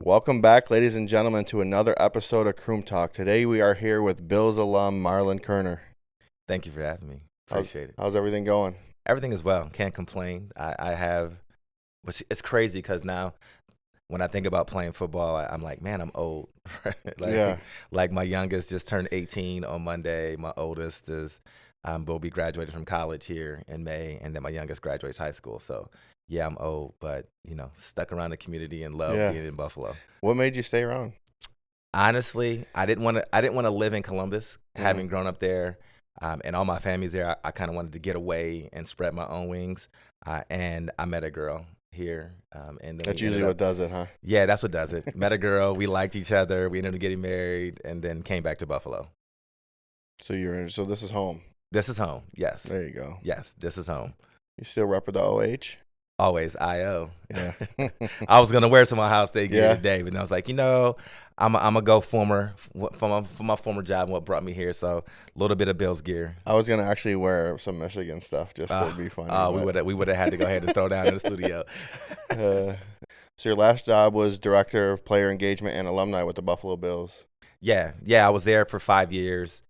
Welcome back, ladies and gentlemen, to another episode of CroomTalk. Today we are here with Bills alum Marlon Kerner. Thank you for having me. Appreciate it. How's everything going? Everything is well. Can't complain. I have, it's crazy because now when I think about playing football, I'm like, man, I'm old. Like my youngest just turned 18 on Monday. My oldest will be graduated from college here in May, and then my youngest graduates high school. So yeah, I'm old, but stuck around the community and love being in Buffalo. What made you stay around? Honestly, I didn't want to live in Columbus, having grown up there. And all my family's there. I kind of wanted to get away and spread my own wings. And I met a girl here. And then that's usually what does it, huh? Yeah, that's what does it. Met a girl. We liked each other. We ended up getting married and then came back to Buffalo. So this is home. This is home. Yes. There you go. Yes, this is home. You still rep the OH? Always IO. Yeah. I was gonna wear some Ohio State gear today, but I was like, I'm gonna go for my former job and what brought me here. So a little bit of Bills gear. I was gonna actually wear some Michigan stuff just to be funny. We would have had to go ahead and throw down in the studio. So your last job was director of player engagement and alumni with the Buffalo Bills. Yeah. I was there for 5 years.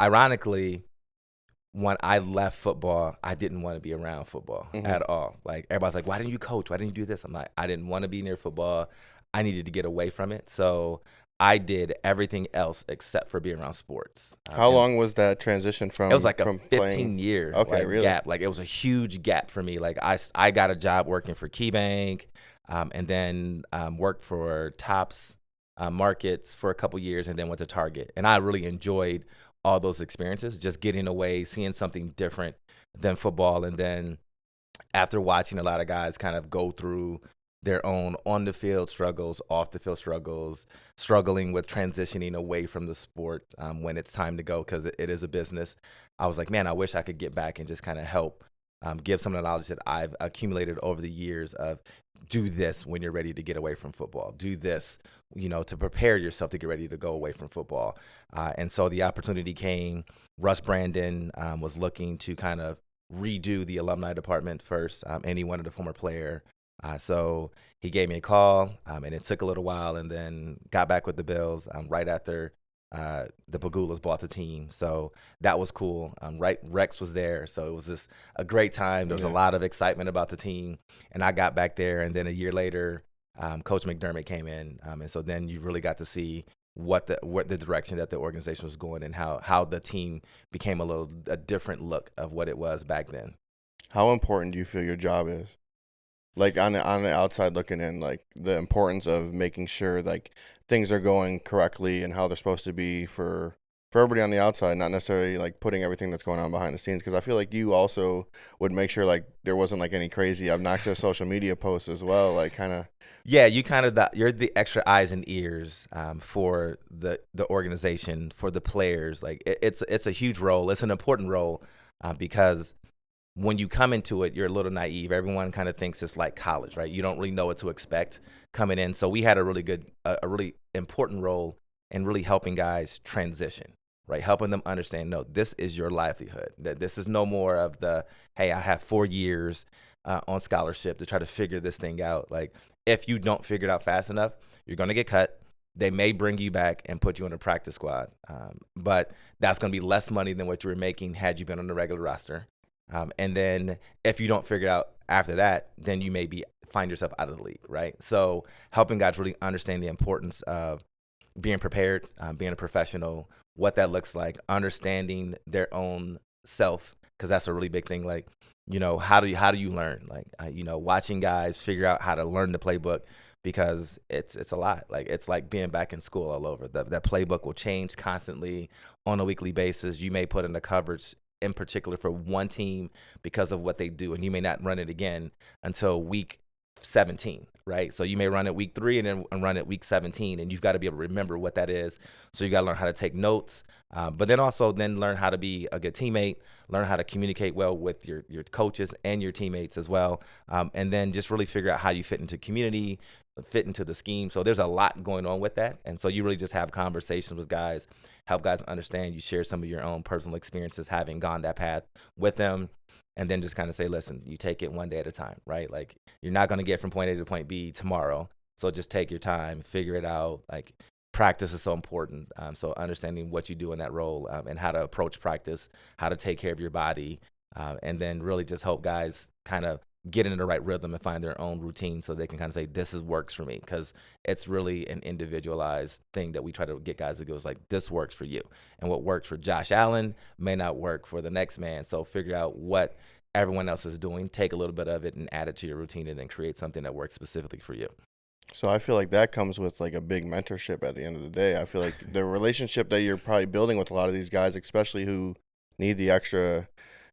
Ironically, when I left football, I didn't want to be around football at all. Like everybody's like, why didn't you coach? Why didn't you do this? I'm like, I didn't want to be near football. I needed to get away from it. So I did everything else except for being around sports. How long was that transition from? It was like a from 15-year really? gap. Like it was a huge gap for me. Like I got a job working for KeyBank, and then worked for Tops Markets for a couple years, and then went to Target. And I really enjoyed all those experiences, just getting away, seeing something different than football. And then after watching a lot of guys kind of go through their own on the field struggles, off the field struggles, struggling with transitioning away from the sport when it's time to go, because it is a business. I was like, man, I wish I could get back and just kind of help give some of the knowledge that I've accumulated over the years of do this when you're ready to get away from football. Do this, to prepare yourself to get ready to go away from football. And so the opportunity came. Russ Brandon was looking to kind of redo the alumni department first, and he wanted a former player. So he gave me a call, and it took a little while, and then got back with the Bills right after the Pagulas bought the team. So that was cool. Rex was there, so it was just a great time. There was a lot of excitement about the team, and I got back there, and then a year later, Coach McDermott came in, and so then you really got to see what the direction that the organization was going and how the team became a different look of what it was back then. How important do you feel your job is? Like on the outside looking in, like the importance of making sure like things are going correctly and how they're supposed to be for everybody on the outside, not necessarily like putting everything that's going on behind the scenes. Because I feel like you also would make sure like there wasn't like any crazy obnoxious social media posts as well, like kind of. Yeah, you're the extra eyes and ears for the organization, for the players. Like it's a huge role. It's an important role because when you come into it, you're a little naive. Everyone kind of thinks it's like college, right? You don't really know what to expect coming in. So we had a really important role in really helping guys transition, right? Helping them understand, no, this is your livelihood. That this is no more of the, hey, I have 4 years on scholarship to try to figure this thing out. Like if you don't figure it out fast enough, you're going to get cut. They may bring you back and put you on a practice squad. But that's going to be less money than what you were making had you been on the regular roster. And then if you don't figure it out after that, then you may find yourself out of the league, right? So helping guys really understand the importance of being prepared, being a professional, what that looks like, understanding their own self, because that's a really big thing. Like, how do you learn? Like, watching guys figure out how to learn the playbook, because it's a lot. Like it's like being back in school all over. That playbook will change constantly on a weekly basis. You may put in the coverage in particular for one team because of what they do, and you may not run it again until week 17, right? So you may run it week 3 and then run it week 17, and you've got to be able to remember what that is. So you got to learn how to take notes, but then also learn how to be a good teammate, learn how to communicate well with your coaches and your teammates as well, and then just really figure out how you fit into community, fit into the scheme. So there's a lot going on with that, and so you really just have conversations with guys, help guys understand. You share some of your own personal experiences having gone that path with them, and then just kind of say, listen, you take it one day at a time, right? Like you're not going to get from point A to point B tomorrow. So just take your time, figure it out. Like practice is so important. So understanding what you do in that role and how to approach practice, how to take care of your body, and then really just help guys kind of get into the right rhythm and find their own routine so they can kind of say, this is works for me. Because it's really an individualized thing that we try to get guys to go, is like, this works for you. And what works for Josh Allen may not work for the next man. So figure out what everyone else is doing, take a little bit of it and add it to your routine, and then create something that works specifically for you. So I feel like that comes with like a big mentorship at the end of the day. I feel like the relationship that you're probably building with a lot of these guys, especially who need the extra,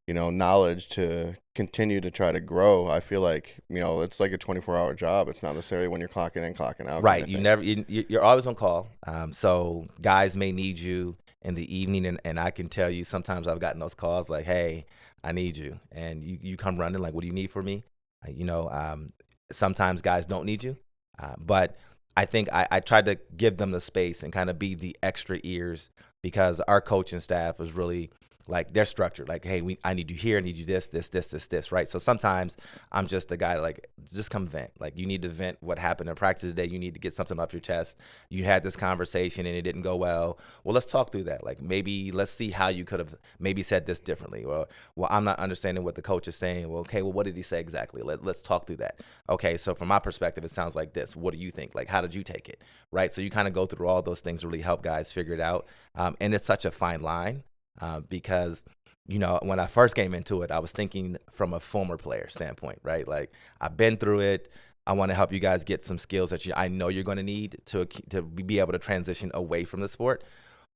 knowledge to continue to try to grow. I feel like, it's like a 24-hour job. It's not necessarily when you're clocking in, clocking out. Right. You're always on call. So guys may need you in the evening, and I can tell you sometimes I've gotten those calls like, hey, I need you. And you come running like, what do you need from me? Sometimes guys don't need you. But I think I tried to give them the space and kind of be the extra ears, because our coaching staff was really like, they're structured. Like, hey, I need you here. I need you this, right? So sometimes I'm just the guy like, just come vent. Like, you need to vent what happened in practice today. You need to get something off your chest. You had this conversation and it didn't go well. Well, let's talk through that. Like, maybe let's see how you could have maybe said this differently. Well, I'm not understanding what the coach is saying. Well, okay, well, what did he say exactly? Let's talk through that. Okay, so from my perspective, it sounds like this. What do you think? Like, how did you take it? Right? So you kind of go through all those things to really help guys figure it out. And it's such a fine line. Because, when I first came into it, I was thinking from a former player standpoint, right? Like, I've been through it. I want to help you guys get some skills that I know you're going to need to be able to transition away from the sport.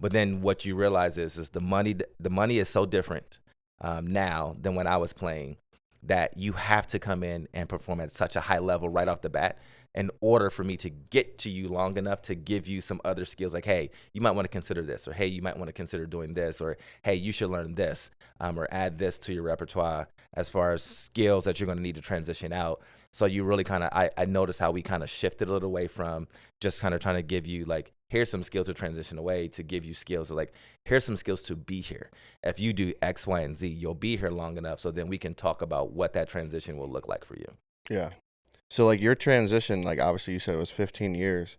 But then what you realize is the money is so different now than when I was playing, that you have to come in and perform at such a high level right off the bat in order for me to get to you long enough to give you some other skills, like, hey, you might want to consider this, or hey, you might want to consider doing this, or hey, you should learn this, or add this to your repertoire as far as skills that you're going to need to transition out. So you really kind of, I noticed how we kind of shifted a little away from just kind of trying to give you like, here's some skills to transition away, to give you skills like, here's some skills to be here. If you do X, Y, and Z, you'll be here long enough. So then we can talk about what that transition will look like for you. Yeah. So like your transition, like obviously you said it was 15 years.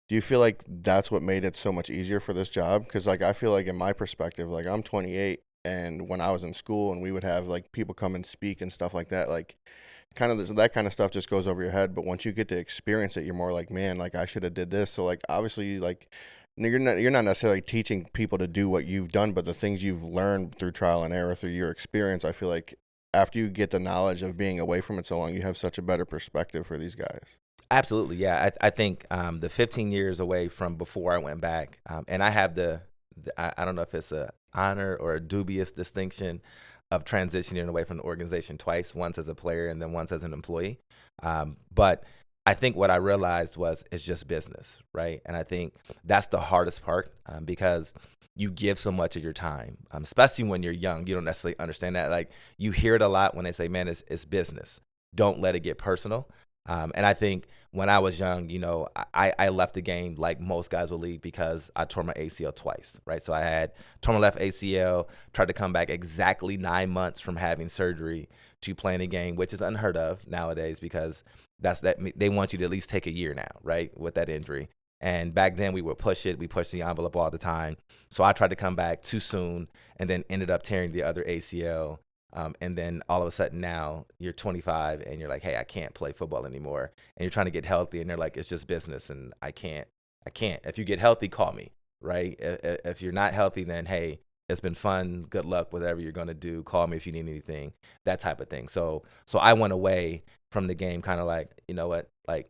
Do you feel like that's what made it so much easier for this job? Because like I feel like in my perspective, like I'm 28, and when I was in school and we would have like people come and speak and stuff like that, like kind of that kind of stuff just goes over your head. But once you get to experience it, you're more like, man, like I should have did this. So like obviously like you're not necessarily teaching people to do what you've done, but the things you've learned through trial and error, through your experience, I feel like after you get the knowledge of being away from it so long, you have such a better perspective for these guys. Absolutely. Yeah. I think the 15 years away from before I went back, and I have I don't know if it's a honor or a dubious distinction of transitioning away from the organization twice, once as a player and then once as an employee. But I think what I realized was it's just business, right? And I think that's the hardest part, because you give so much of your time, especially when you're young. You don't necessarily understand that. Like, you hear it a lot when they say, man, it's business. Don't let it get personal. And I think when I was young, I left the game like most guys will leave, because I tore my ACL twice, right? So I had tore my left ACL, tried to come back exactly 9 months from having surgery to playing a game, which is unheard of nowadays, because they want you to at least take a year now, right, with that injury. And back then we would push it. We pushed the envelope all the time. So I tried to come back too soon and then ended up tearing the other ACL. And then all of a sudden now you're 25 and you're like, hey, I can't play football anymore. And you're trying to get healthy and they're like, it's just business and I can't. If you get healthy, call me, right? If you're not healthy, then hey, it's been fun. Good luck, whatever you're going to do. Call me if you need anything, that type of thing. So I went away from the game kind of like, you know what, like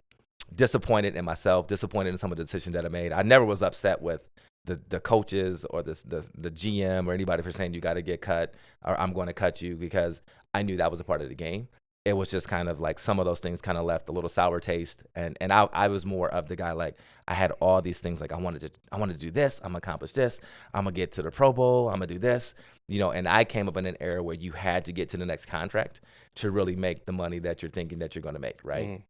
disappointed in myself, disappointed in some of the decisions that I made. I never was upset with the coaches or the GM or anybody for saying you got to get cut or I'm going to cut you, because I knew that was a part of the game. It was just kind of like some of those things kind of left a little sour taste. And I was more of the guy, like I had all these things, like I wanted to do this, I'm gonna accomplish this, I'm gonna get to the Pro Bowl, I'm gonna do this, and I came up in an era where you had to get to the next contract to really make the money that you're thinking that you're gonna make, right? Mm.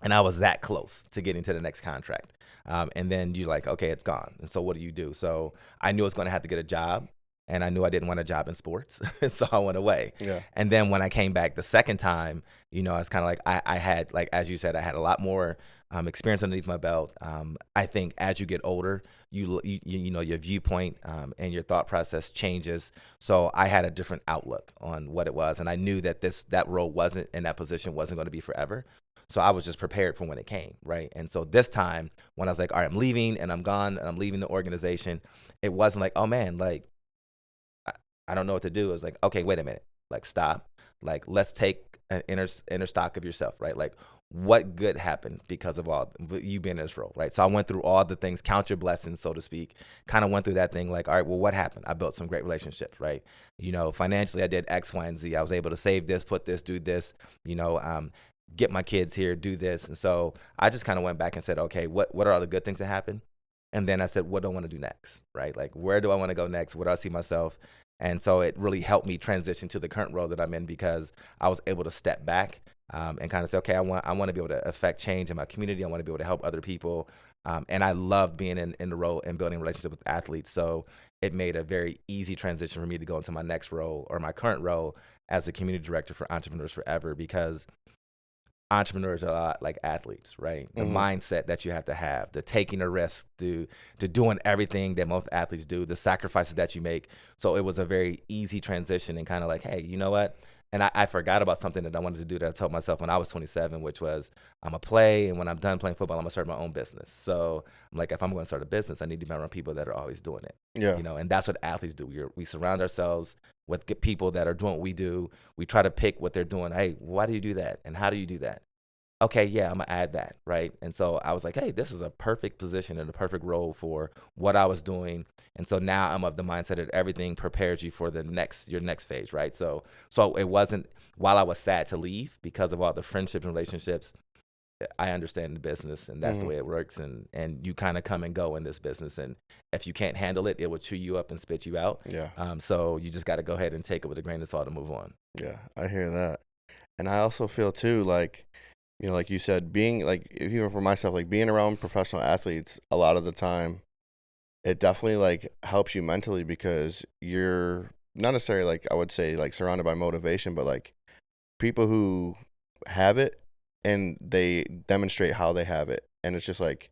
And I was that close to getting to the next contract. And then you're like, okay, it's gone. And so what do you do? So I knew I was going to have to get a job. and I knew I didn't want a job in sports, so I went away. Yeah. And then when I came back the second time, you know, it's kind of like I had, like as you said, I had a lot more experience underneath my belt. I think as you get older, you know, your viewpoint and your thought process changes. So I had a different outlook on what it was, and I knew that that role wasn't in that position wasn't going to be forever. So I was just prepared for when it came, right? And so this time, when I was like, all right, I'm leaving and I'm gone and I'm leaving the organization, it wasn't like, oh man, like I, I don't know what to do. It was like, okay, wait a minute, like stop, like let's take an inner stock of yourself, right? Like what good happened because of all you being in this role, right? So I went through all the things, count your blessings, so to speak. Kind of went through that thing, like, all right, well, what happened? I built some great relationships, right? You know, financially, I did X, Y, and Z. I was able to save this, put this, do this, you know, get my kids here, do this. And so I just kind of went back and said, okay, what are all the good things that happened? And then I said, what do I want to do next, right? Like, where do I want to go next? Where do I see myself? And so it really helped me transition to the current role that I'm in, because I was able to step back and kind of say, okay, I want to be able to affect change in my community. I want to be able to help other people. And I love being in the role and building relationships with athletes. So it made a very easy transition for me to go into my next role, or my current role, as a community director for Entrepreneurs Forever, because entrepreneurs are a lot like athletes, right? The mindset that you have to have, the taking a risk, to doing everything that most athletes do, the sacrifices that you make. So it was a very easy transition, and kind of like, hey, you know what? And I forgot about something that I wanted to do that I told myself when I was 27, which was I'm going to play, and when I'm done playing football, I'm going to start my own business. So I'm like, if I'm going to start a business, I need to be around people that are always doing it. Yeah. You know, and that's what athletes do. We surround ourselves with good people that are doing what we do. We try to pick what they're doing. Hey, why do you do that? And how do you do that? Okay, yeah, I'm gonna add that, right? And so I was like, hey, this is a perfect position and a perfect role for what I was doing. And so now I'm of the mindset that everything prepares you for your next phase, right? So it wasn't, while I was sad to leave because of all the friendships and relationships, I understand the business, and that's the way it works. And you kind of come and go in this business, and if you can't handle it, it will chew you up and spit you out. Yeah. So you just got to go ahead and take it with a grain of salt and move on. Yeah, I hear that. And I also feel too, like, you know, like you said, being like, even for myself, like being around professional athletes a lot of the time, it definitely like helps you mentally, because you're not necessarily, like, I would say, like surrounded by motivation, but like people who have it and they demonstrate how they have it. And it's just like,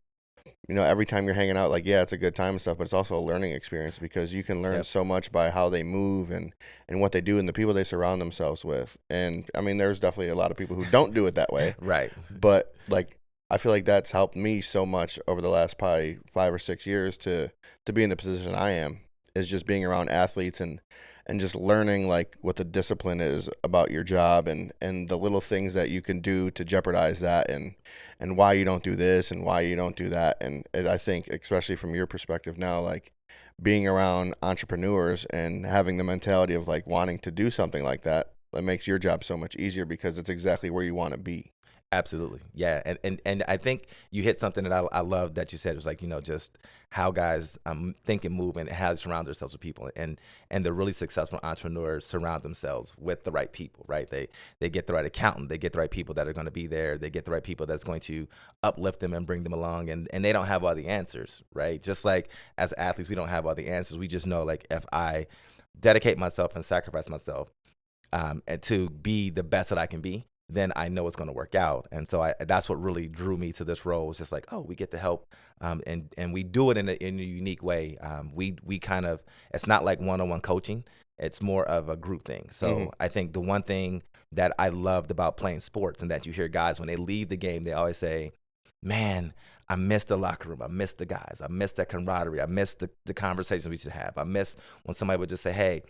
you know, every time you're hanging out, like, yeah, it's a good time and stuff, but it's also a learning experience, because you can learn so much by how they move and what they do and the people they surround themselves with. And I mean, there's definitely a lot of people who don't do it that way. Right. But like, I feel like that's helped me so much over the last probably 5 or 6 years to be in the position I am, is just being around athletes and just learning like what the discipline is about your job, and the little things that you can do to jeopardize that, and why you don't do this and why you don't do that. And I think, especially from your perspective now, like being around entrepreneurs and having the mentality of like wanting to do something like that, that makes your job so much easier, because it's exactly where you want to be. Absolutely. Yeah. And I think you hit something that I love that you said. It was like, you know, just how guys think and move, and how they surround themselves with people. And the really successful entrepreneurs surround themselves with the right people, right? They get the right accountant. They get the right people that are going to be there. They get the right people that's going to uplift them and bring them along. And they don't have all the answers, right? Just like as athletes, we don't have all the answers. We just know, like, if I dedicate myself and sacrifice myself and to be the best that I can be, then I know it's going to work out. And so that's what really drew me to this role, was just like, oh, we get to help. And we do it in a unique way. We kind of, it's not like one-on-one coaching. It's more of a group thing. So I think the one thing that I loved about playing sports, and that you hear guys, when they leave the game, they always say, man, I miss the locker room. I miss the guys. I miss that camaraderie. I miss the conversations we used to have. I miss when somebody would just say, hey,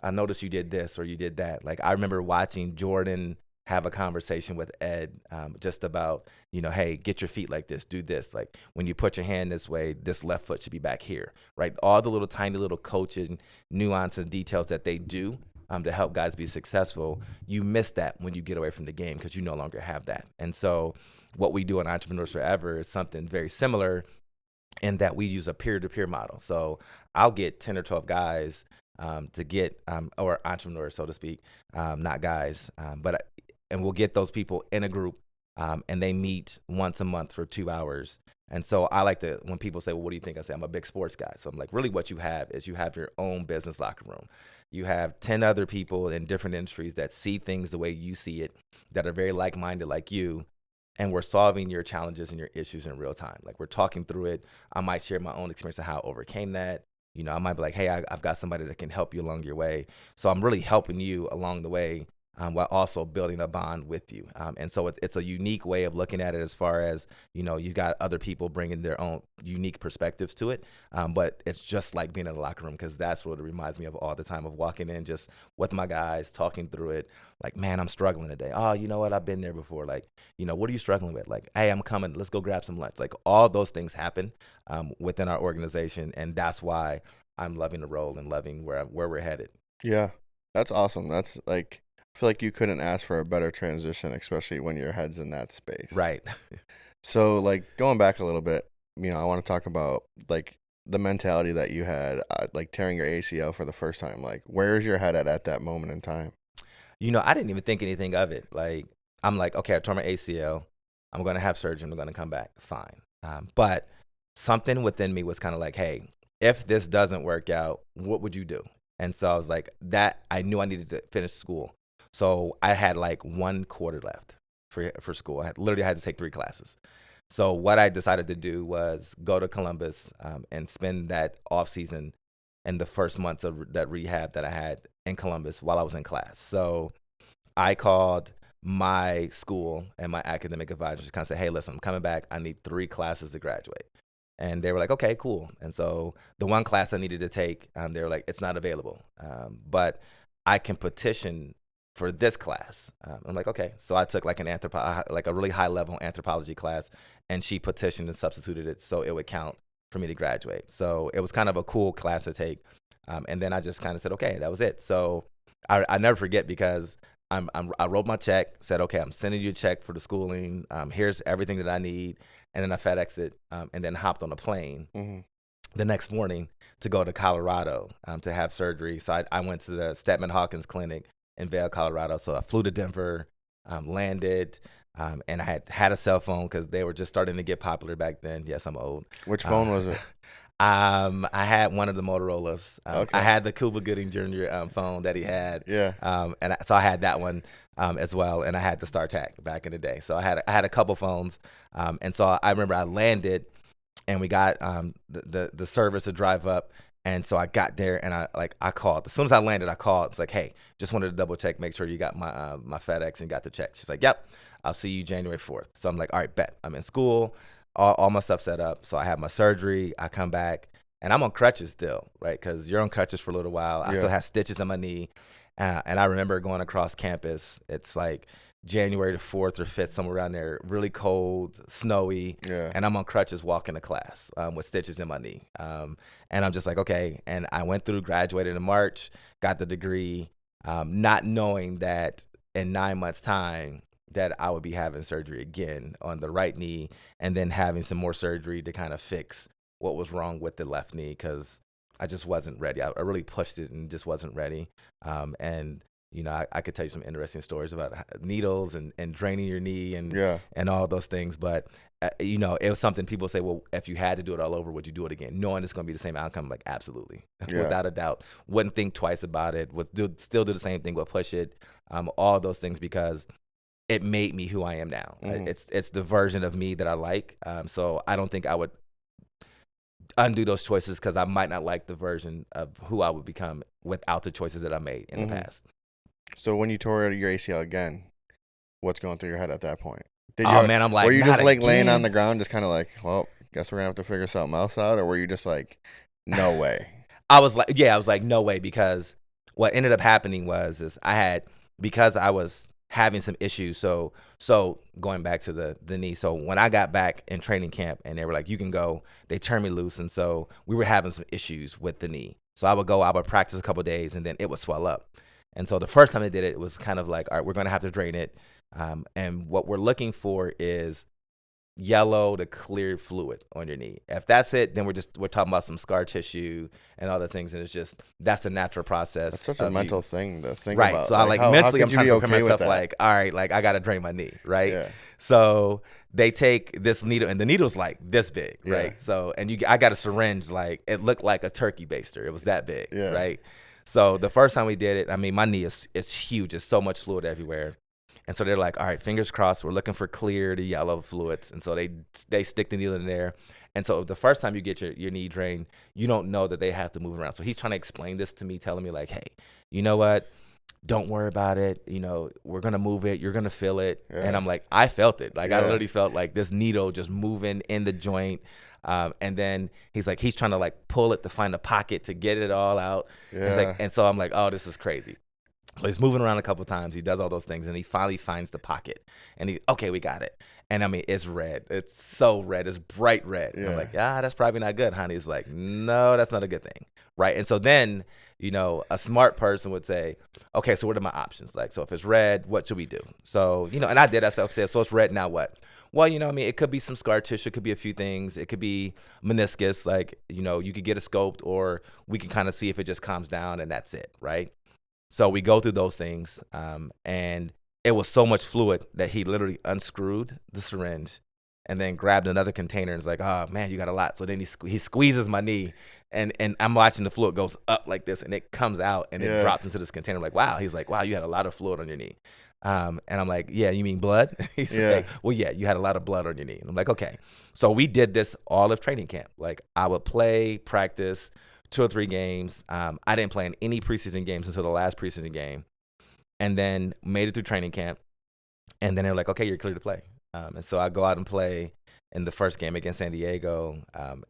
I noticed you did this or you did that. Like, I remember watching Jordan have a conversation with Ed just about, you know, hey, get your feet like this, do this. Like, when you put your hand this way, this left foot should be back here, right? All the little tiny little coaching nuances and details that they do to help guys be successful. You miss that when you get away from the game, because you no longer have that. And so what we do in Entrepreneurs Forever is something very similar, in that we use a peer-to-peer model. So I'll get 10 or 12 guys to get, or entrepreneurs, so to speak, not guys, and we'll get those people in a group, and they meet once a month for 2 hours. And so I like to, when people say, well, what do you think? I say, I'm a big sports guy. So I'm like, really what you have is you have your own business locker room. You have 10 other people in different industries that see things the way you see it, that are very like-minded like you. And we're solving your challenges and your issues in real time. Like we're talking through it. I might share my own experience of how I overcame that. I might be like, hey, I've got somebody that can help you along your way. So I'm really helping you along the way, while also building a bond with you. And so it's a unique way of looking at it, as far as, you've got other people bringing their own unique perspectives to it. But it's just like being in a locker room, because that's what it reminds me of all the time, of walking in just with my guys, talking through it. Like, man, I'm struggling today. Oh, you know what? I've been there before. Like, what are you struggling with? Like, hey, I'm coming. Let's go grab some lunch. Like, all those things happen within our organization. And that's why I'm loving the role and loving where we're headed. Yeah, that's awesome. That's like, I feel like you couldn't ask for a better transition, especially when your head's in that space. Right. So, like, going back a little bit, I want to talk about, like, the mentality that you had, like, tearing your ACL for the first time. Like, where's your head at that moment in time? I didn't even think anything of it. Like, I'm like, okay, I tore my ACL. I'm going to have surgery. I'm going to come back. Fine. But something within me was kind of like, hey, if this doesn't work out, what would you do? And so I was like, that I knew I needed to finish school. So I had like 1 quarter left for school. I literally had to take 3 classes. So what I decided to do was go to Columbus and spend that off season in the first months of that rehab that I had in Columbus while I was in class. So I called my school and my academic advisors to kind of say, hey, listen, I'm coming back. I need 3 classes to graduate. And they were like, okay, cool. And so the one class I needed to take, they were like, it's not available. But I can petition for this class. I'm like, okay. So I took like like a really high level anthropology class, and she petitioned and substituted it so it would count for me to graduate. So it was kind of a cool class to take. And then I just kind of said, okay, that was it. So I never forget, because I wrote my check, said, okay, I'm sending you a check for the schooling. Here's everything that I need. And then I FedExed it, and then hopped on a plane the next morning to go to Colorado to have surgery. So I went to the Stedman Hawkins Clinic in Vail, Colorado. So I flew to Denver, landed, and I had a cell phone because they were just starting to get popular back then. Yes, I'm old. Which phone was it? I had one of the Motorola's. Okay. I had the Cuba Gooding Jr. Phone that he had. Yeah. So I had that one as well, and I had the StarTAC back in the day. So I had a couple phones, and so I remember I landed, and we got the service to drive up. And so I got there, and I called. As soon as I landed, I called. It's like, hey, just wanted to double check, make sure you got my FedEx and got the check. She's like, yep, I'll see you January 4th. So I'm like, all right, bet. I'm in school, all my stuff set up. So I have my surgery. I come back, and I'm on crutches still, right? Because you're on crutches for a little while. I still have stitches in my knee. And I remember going across campus. It's like January the 4th or 5th, somewhere around there, really cold, snowy, and I'm on crutches walking to class with stitches in my knee. And I'm just like, okay. And I went through, graduated in March, got the degree, not knowing that in 9 months' time that I would be having surgery again on the right knee, and then having some more surgery to kind of fix what was wrong with the left knee, because I just wasn't ready. I really pushed it and just wasn't ready. And I could tell you some interesting stories about needles and draining your knee and all those things. But, it was something people say, well, if you had to do it all over, would you do it again? Knowing it's going to be the same outcome, like, absolutely. Without a doubt. Wouldn't think twice about it. Would still do the same thing, would push it, all those things, because it made me who I am now. It's the version of me that I like. So I don't think I would undo those choices, because I might not like the version of who I would become without the choices that I made in the past. So when you tore your ACL again, what's going through your head at that point? Man, I'm like, were you just like laying again. on the ground, just kind of like, well, guess we're gonna have to figure something else out, or were you just like, no way? I was like, no way, because what ended up happening was because I was having some issues. So going back to the knee. So when I got back in training camp, and they were like, you can go, they turned me loose. And so we were having some issues with the knee. So I would practice a couple of days, and then it would swell up. And so the first time I did it, it was kind of like, all right, we're going to have to drain it. And what we're looking for is yellow to clear fluid on your knee. If that's it, then we're talking about some scar tissue and other things, and that's a natural process. That's such a mental thing to think right. about. So I how mentally, could I'm you trying be to prepare okay with myself that? like, all right, like I gotta drain my knee, right? Yeah. So they take this needle, and the needle's like this big, right? Yeah. So I got a syringe, like it looked like a turkey baster. It was that big, Yeah. right? So the first time we did it, I mean, my knee it's huge. There's so much fluid everywhere. And so they're like, all right, fingers crossed. We're looking for clear to yellow fluids. And so they stick the needle in there. And so the first time you get your knee drained, you don't know that they have to move around. So he's trying to explain this to me, telling me like, hey, you know what? Don't worry about it. You know, we're going to move it. You're going to feel it. Yeah. And I'm like, I felt it. Like Yeah. I literally felt like this needle just moving in the joint. And then he's trying to like pull it to find a pocket to get it all out. Yeah. And so I'm like, oh, this is crazy. So he's moving around a couple of times. He does all those things, and he finally finds the pocket. And okay, we got it. And I mean, it's red. It's so red. It's bright red. Yeah. I'm like, that's probably not good, honey. He's like, no, that's not a good thing, right? And so then, a smart person would say, okay, so what are my options? Like, so if it's red, what should we do? So, and I did. I said, okay, so it's red. Now what? Well, I mean, it could be some scar tissue. It could be a few things. It could be meniscus. Like, you could get it scoped, or we can kind of see if it just calms down, and that's it, right? So we go through those things, and it was so much fluid that he literally unscrewed the syringe and then grabbed another container and was like, oh, man, you got a lot. So then he squeezes my knee, and I'm watching the fluid goes up like this, and it comes out, and it drops into this container. I'm like, wow. He's like, wow, you had a lot of fluid on your knee. And I'm like, yeah, you mean blood? He's like, well, yeah, you had a lot of blood on your knee. And I'm like, okay. So we did this all of training camp. Like I would play, practice, 2 or 3 games. I didn't play in any preseason games until the last preseason game, and then made it through training camp. And then they're like, okay, you're clear to play. And so I go out and play in the first game against San Diego.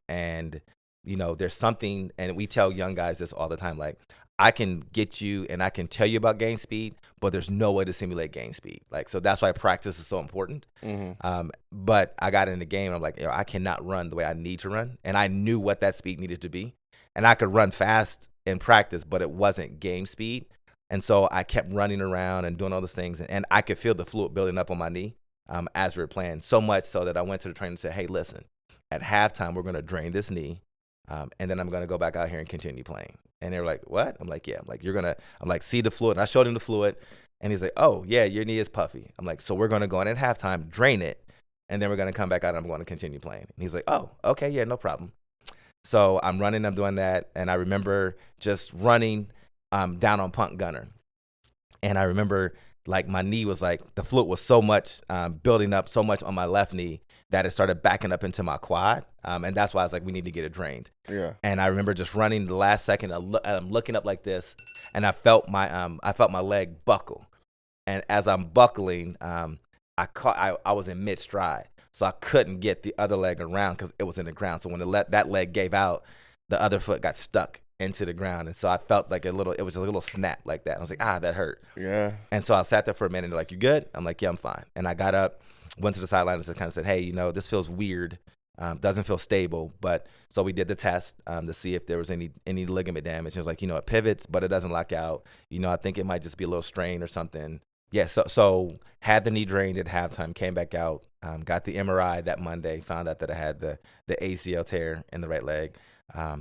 And, there's something, and we tell young guys this all the time, like, I can get you and I can tell you about game speed, but there's no way to simulate game speed. Like, so that's why practice is so important. Mm-hmm. But I got in the game, and I'm like, I cannot run the way I need to run. And I knew what that speed needed to be. And I could run fast in practice, but it wasn't game speed. And so I kept running around and doing all those things. And I could feel the fluid building up on my knee as we were playing. So much so that I went to the trainer and said, hey, listen, at halftime, we're going to drain this knee. And then I'm going to go back out here and continue playing. And they were like, what? I'm like, yeah. I'm like, see the fluid. And I showed him the fluid. And he's like, oh, yeah, your knee is puffy. I'm like, so we're going to go in at halftime, drain it. And then we're going to come back out and I'm going to continue playing. And he's like, oh, okay, yeah, no problem. So I'm running, I'm doing that, and I remember just running down on punt gunner. And I remember, like, my knee was like, the fluid was so much, building up so much on my left knee that it started backing up into my quad. And that's why I was like, we need to get it drained. Yeah. And I remember just running the last second, I'm looking up like this, and I felt my leg buckle. And as I'm buckling, I was in mid stride. So I couldn't get the other leg around because it was in the ground. So when that leg gave out, the other foot got stuck into the ground. And so I felt like it was just a little snap like that. I was like, that hurt. Yeah. And so I sat there for a minute and they're like, you good? I'm like, yeah, I'm fine. And I got up, went to the sideline and kind of said, hey, this feels weird. Doesn't feel stable. But so we did the test to see if there was any ligament damage. It was like, it pivots, but it doesn't lock out. I think it might just be a little strain or something. Yeah, so had the knee drained at halftime, came back out, got the MRI that Monday, found out that I had the ACL tear in the right leg.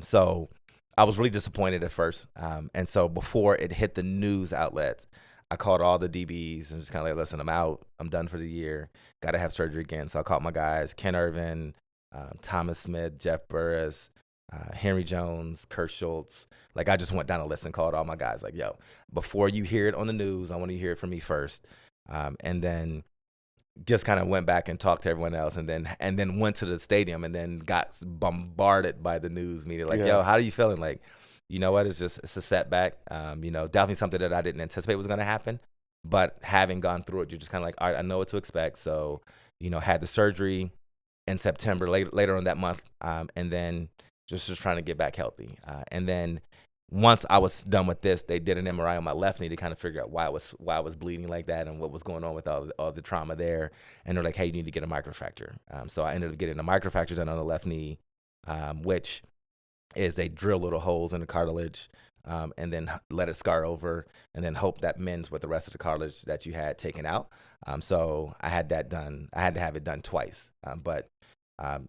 So I was really disappointed at first. And so before it hit the news outlets, I called all the DBs and just kind of like, listen, I'm out. I'm done for the year. Got to have surgery again. So I called my guys, Kerner, Thomas Smith, Jeff Burris, Henry Jones, Kurt Schultz. Like, I just went down a list and called all my guys like, yo, before you hear it on the news, I want to hear it from me first. And then just kind of went back and talked to everyone else, and then went to the stadium and then got bombarded by the news media. Like, yo, how are you feeling? Like, you know what? It's a setback. Definitely something that I didn't anticipate was going to happen. But having gone through it, you're just kind of like, all right, I know what to expect. So, had the surgery in September, later on that month, and then just trying to get back healthy. And then once I was done with this, they did an MRI on my left knee to kind of figure out why I was bleeding like that and what was going on with all the trauma there. And they're like, hey, you need to get a microfracture. So I ended up getting a microfracture done on the left knee, which is they drill little holes in the cartilage and then let it scar over, and then hope that mends with the rest of the cartilage that you had taken out. So I had that done. I had to have it done twice, but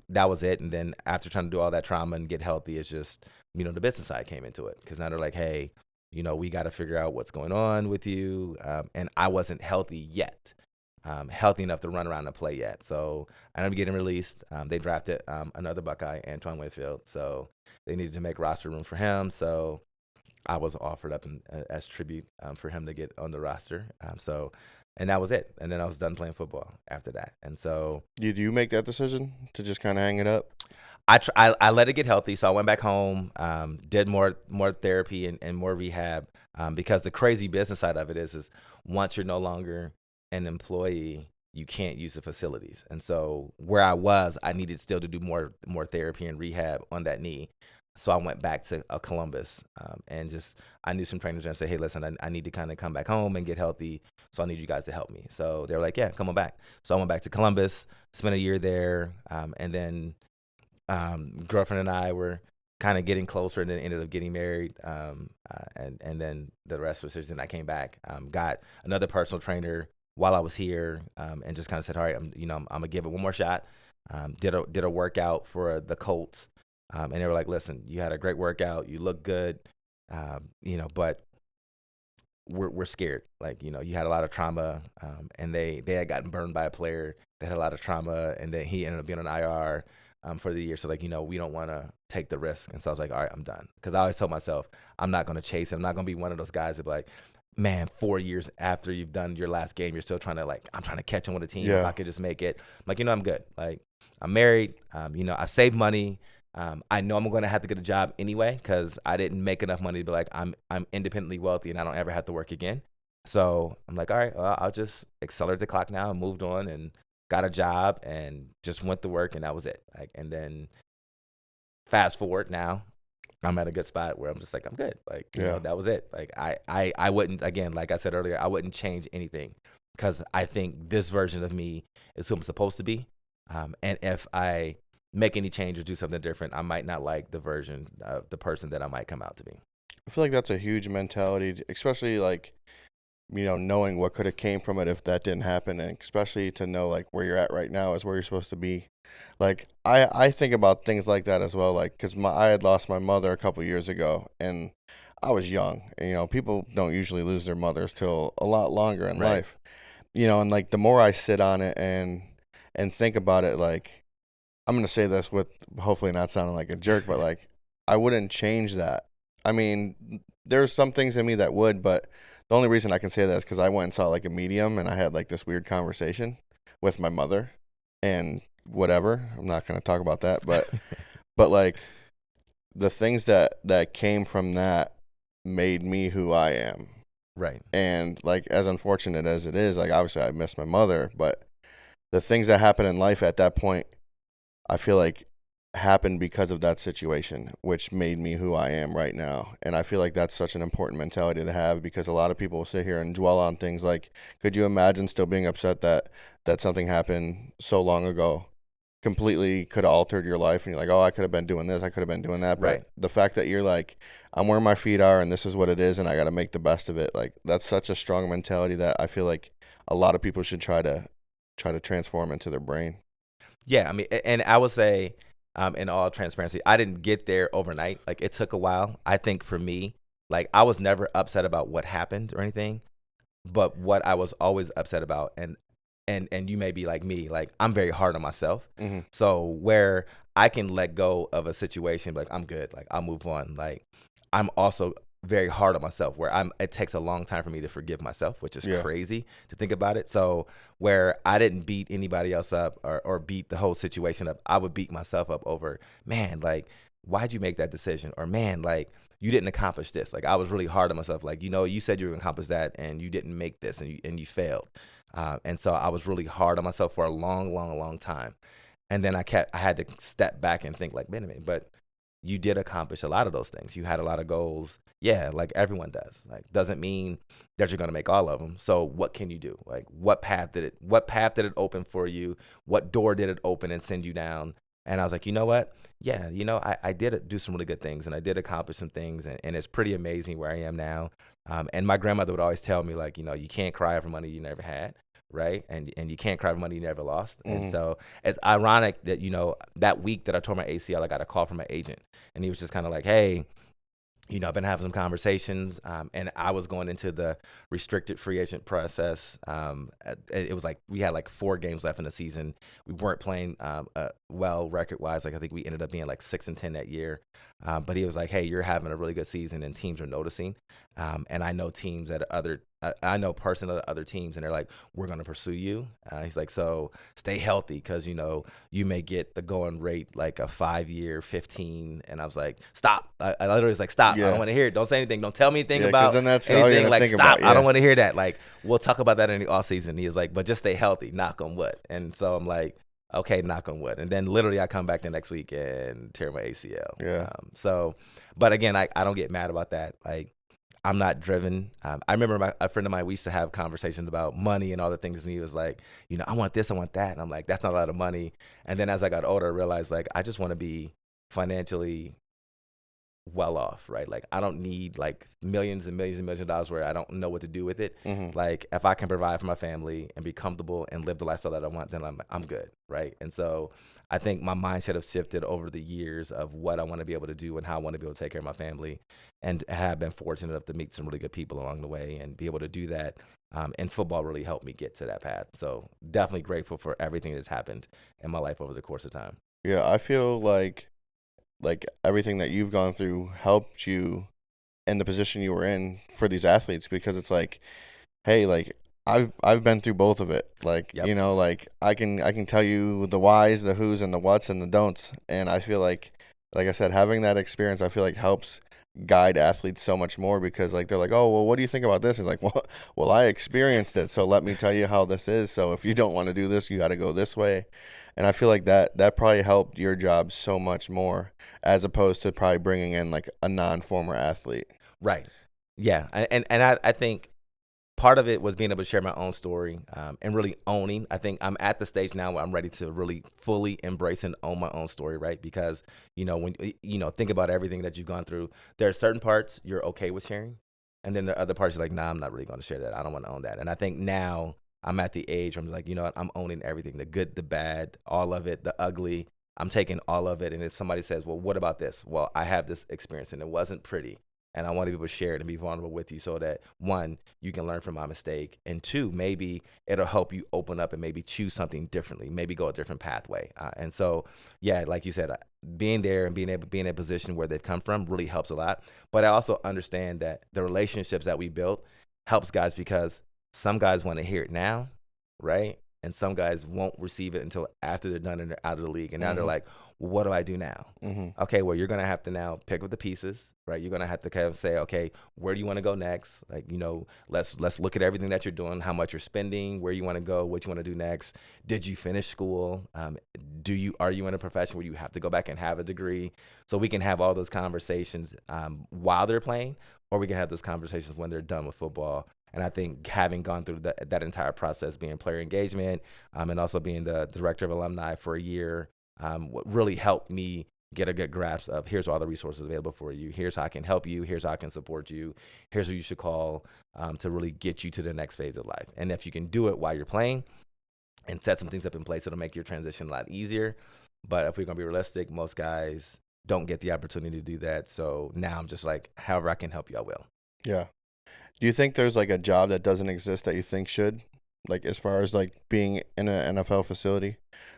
that was it. And then after trying to do all that trauma and get healthy, it's just, the business side came into it, because now they're like, hey, we got to figure out what's going on with you. And I wasn't healthy yet, healthy enough to run around and play yet. So I ended up getting released. They drafted another Buckeye, Antoine Whitfield. So they needed to make roster room for him. So I was offered up as tribute for him to get on the roster. And that was it. And then I was done playing football after that. And so, Do you make that decision to just kind of hang it up? I let it get healthy. So I went back home, did more therapy and more rehab, because the crazy business side of it is once you're no longer an employee, you can't use the facilities. And so where I was, I needed still to do more therapy and rehab on that knee. So I went back to Columbus, and I knew some trainers and said, hey, listen, I need to kind of come back home and get healthy. So I need you guys to help me. So they were like, yeah, come on back. So I went back to Columbus, spent a year there, and then girlfriend and I were kind of getting closer, and then ended up getting married. And then the rest was history. Then I came back, got another personal trainer while I was here, and just kind of said, all right, I'm gonna give it one more shot. Did a workout for the Colts. And they were like, listen, you had a great workout. You look good, but we're scared. Like, you had a lot of trauma, and they had gotten burned by a player that had a lot of trauma, and then he ended up being on IR for the year. So, like, we don't want to take the risk. And so I was like, all right, I'm done. Because I always told myself, I'm not going to chase it. I'm not going to be one of those guys that be like, man, 4 years after you've done your last game, you're still trying to, I'm trying to catch on with a team. Yeah. If I could just make it. I'm like, I'm good. Like, I'm married. I saved money. I know I'm going to have to get a job anyway, because I didn't make enough money to be like, I'm independently wealthy and I don't ever have to work again. So I'm like, all right, well, I'll just accelerate the clock now, and moved on and got a job and just went to work, and that was it. And then fast forward now, I'm at a good spot where I'm just like, I'm good. Like, that was it. Like, I wouldn't, again, like I said earlier, I wouldn't change anything, because I think this version of me is who I'm supposed to be. And if I make any change or do something different, I might not like the version of the person that I might come out to be. I feel like that's a huge mentality, especially knowing what could have came from it if that didn't happen, and especially to know where you're at right now is where you're supposed to be. I think about things like that as well, because I had lost my mother a couple years ago, and I was young, and people don't usually lose their mothers till a lot longer in life, and the more I sit on it and think about it, I'm going to say this with hopefully not sounding like a jerk, but I wouldn't change that. I mean, there's some things in me that would, but the only reason I can say that is because I went and saw a medium, and I had this weird conversation with my mother and whatever. I'm not going to talk about that, but the things that came from that made me who I am. Right. And as unfortunate as it is, obviously I miss my mother, but the things that happened in life at that point, I feel happened because of that situation, which made me who I am right now. And I feel that's such an important mentality to have, because a lot of people will sit here and dwell on things could you imagine still being upset that something happened so long ago, completely could have altered your life, and you're like, oh, I could have been doing this, I could have been doing that. Right. But the fact that you're I'm where my feet are, and this is what it is, and I got to make the best of it, that's such a strong mentality that I feel a lot of people should try to transform into their brain. Yeah, I mean, and I would say, in all transparency, I didn't get there overnight. It took a while. I think for me, I was never upset about what happened or anything, but what I was always upset about, and you may be like me, I'm very hard on myself. Mm-hmm. So where I can let go of a situation, I'm good, I'll move on. I'm also very hard on myself, where it takes a long time for me to forgive myself, which is crazy to think about it. So where I didn't beat anybody else up or beat the whole situation up, I would beat myself up over, man, why'd you make that decision? Or man, you didn't accomplish this. I was really hard on myself. You said you were gonna accomplish that, and you didn't make this, and you failed. And so I was really hard on myself for a long time. And then I had to step back and think wait a minute, but you did accomplish a lot of those things. You had a lot of goals. Yeah, everyone does. Doesn't mean that you're going to make all of them. So what can you do? What path did it open for you? What door did it open and send you down? And I was like, you know what? Yeah, I did do some really good things, and I did accomplish some things, and it's pretty amazing where I am now. And my grandmother would always tell me, like, you can't cry for money you never had, right? And you can't cry for money you never lost. And Mm-hmm. so it's ironic that, that week that I tore my ACL, I got a call from my agent, and he was just kind of like, hey, I've been having some conversations, and I was going into the restricted free agent process. It was like we had like 4 games left in the season. We weren't playing well record wise. Like I think we ended up being like 6-10 that year. But he was like, "Hey, you're having a really good season, and teams are noticing." And I know teams at other. I know person at other teams, and they're like, "We're going to pursue you." He's like, "So stay healthy, because you may get the going rate like a 5-year 15." And I was like, "Stop!" I literally was like, "Stop! I don't Yeah. want to hear it. Don't say anything. Don't tell me anything Yeah, because about then that's all you're anything. gonna Like, think stop! about. I don't Yeah. want to hear that. Like, we'll talk about that in the off season." He was like, "But just stay healthy. Knock on wood." And so I'm like, "Okay, knock on wood." And then literally I come back the next week and tear my ACL. Yeah. But again, I don't get mad about that. Like, I'm not driven. I remember a friend of mine, we used to have conversations about money and all the things, and he was like, I want this, I want that. And I'm like, that's not a lot of money. And then as I got older, I realized, like, I just want to be financially well off, right? Like, I don't need like millions and millions and millions of dollars where I don't know what to do with it. Mm-hmm. Like, if I can provide for my family and be comfortable and live the lifestyle that I want, then I'm good, right? And so I think my mindset has shifted over the years of what I want to be able to do and how I want to be able to take care of my family, and have been fortunate enough to meet some really good people along the way and be able to do that. And football really helped me get to that path. So definitely grateful for everything that's happened in my life over the course of time. Yeah, I feel like everything that you've gone through helped you in the position you were in for these athletes, because it's like, hey, like I've been through both of it. Like, Yep. like I can tell you the whys, the who's, and the what's and the don'ts. And I feel like I said, having that experience, I feel like helps guide athletes so much more, because like they're like, oh well, what do you think about this? It's like, well, I experienced it, so let me tell you how this is. So if you don't want to do this, you got to go this way. And I feel like that probably helped your job so much more, as opposed to probably bringing in like a non-former athlete. Right. Yeah. And I think part of it was being able to share my own story, and really owning. I think I'm at the stage now where I'm ready to really fully embrace and own my own story, right? Because, when think about everything that you've gone through, there are certain parts you're okay with sharing. And then there are other parts you're like, nah, I'm not really going to share that. I don't want to own that. And I think now I'm at the age where I'm like, you know what? I'm owning everything, the good, the bad, all of it, the ugly. I'm taking all of it. And if somebody says, well, what about this? Well, I have this experience and it wasn't pretty. And I want to be able to share it and be vulnerable with you, so that, one, you can learn from my mistake, and two, maybe it'll help you open up and maybe choose something differently, maybe go a different pathway. And so, yeah, like you said, being there and being able to be in a position where they've come from really helps a lot. But I also understand that the relationships that we built helps guys, because some guys want to hear it now, right? And some guys won't receive it until after they're done and they're out of the league. And now they're like, well, what do I do now? Mm-hmm. Okay, well, you're going to have to now pick up the pieces, right? You're going to have to kind of say, okay, where do you want to go next? Like, let's look at everything that you're doing, how much you're spending, where you want to go, what you want to do next. Did you finish school? Are you in a profession where you have to go back and have a degree? So we can have all those conversations while they're playing, or we can have those conversations when they're done with football. And I think having gone through that entire process, being player engagement, and also being the director of alumni for a year, what really helped me get a good grasp of, here's all the resources available for you. Here's how I can help you. Here's how I can support you. Here's who you should call to really get you to the next phase of life. And if you can do it while you're playing and set some things up in place, it'll make your transition a lot easier. But if we're going to be realistic, most guys don't get the opportunity to do that. So now I'm just like, however I can help you, I will. Yeah. Do you think there's like a job that doesn't exist that you think should, like as far as like being in an NFL facility?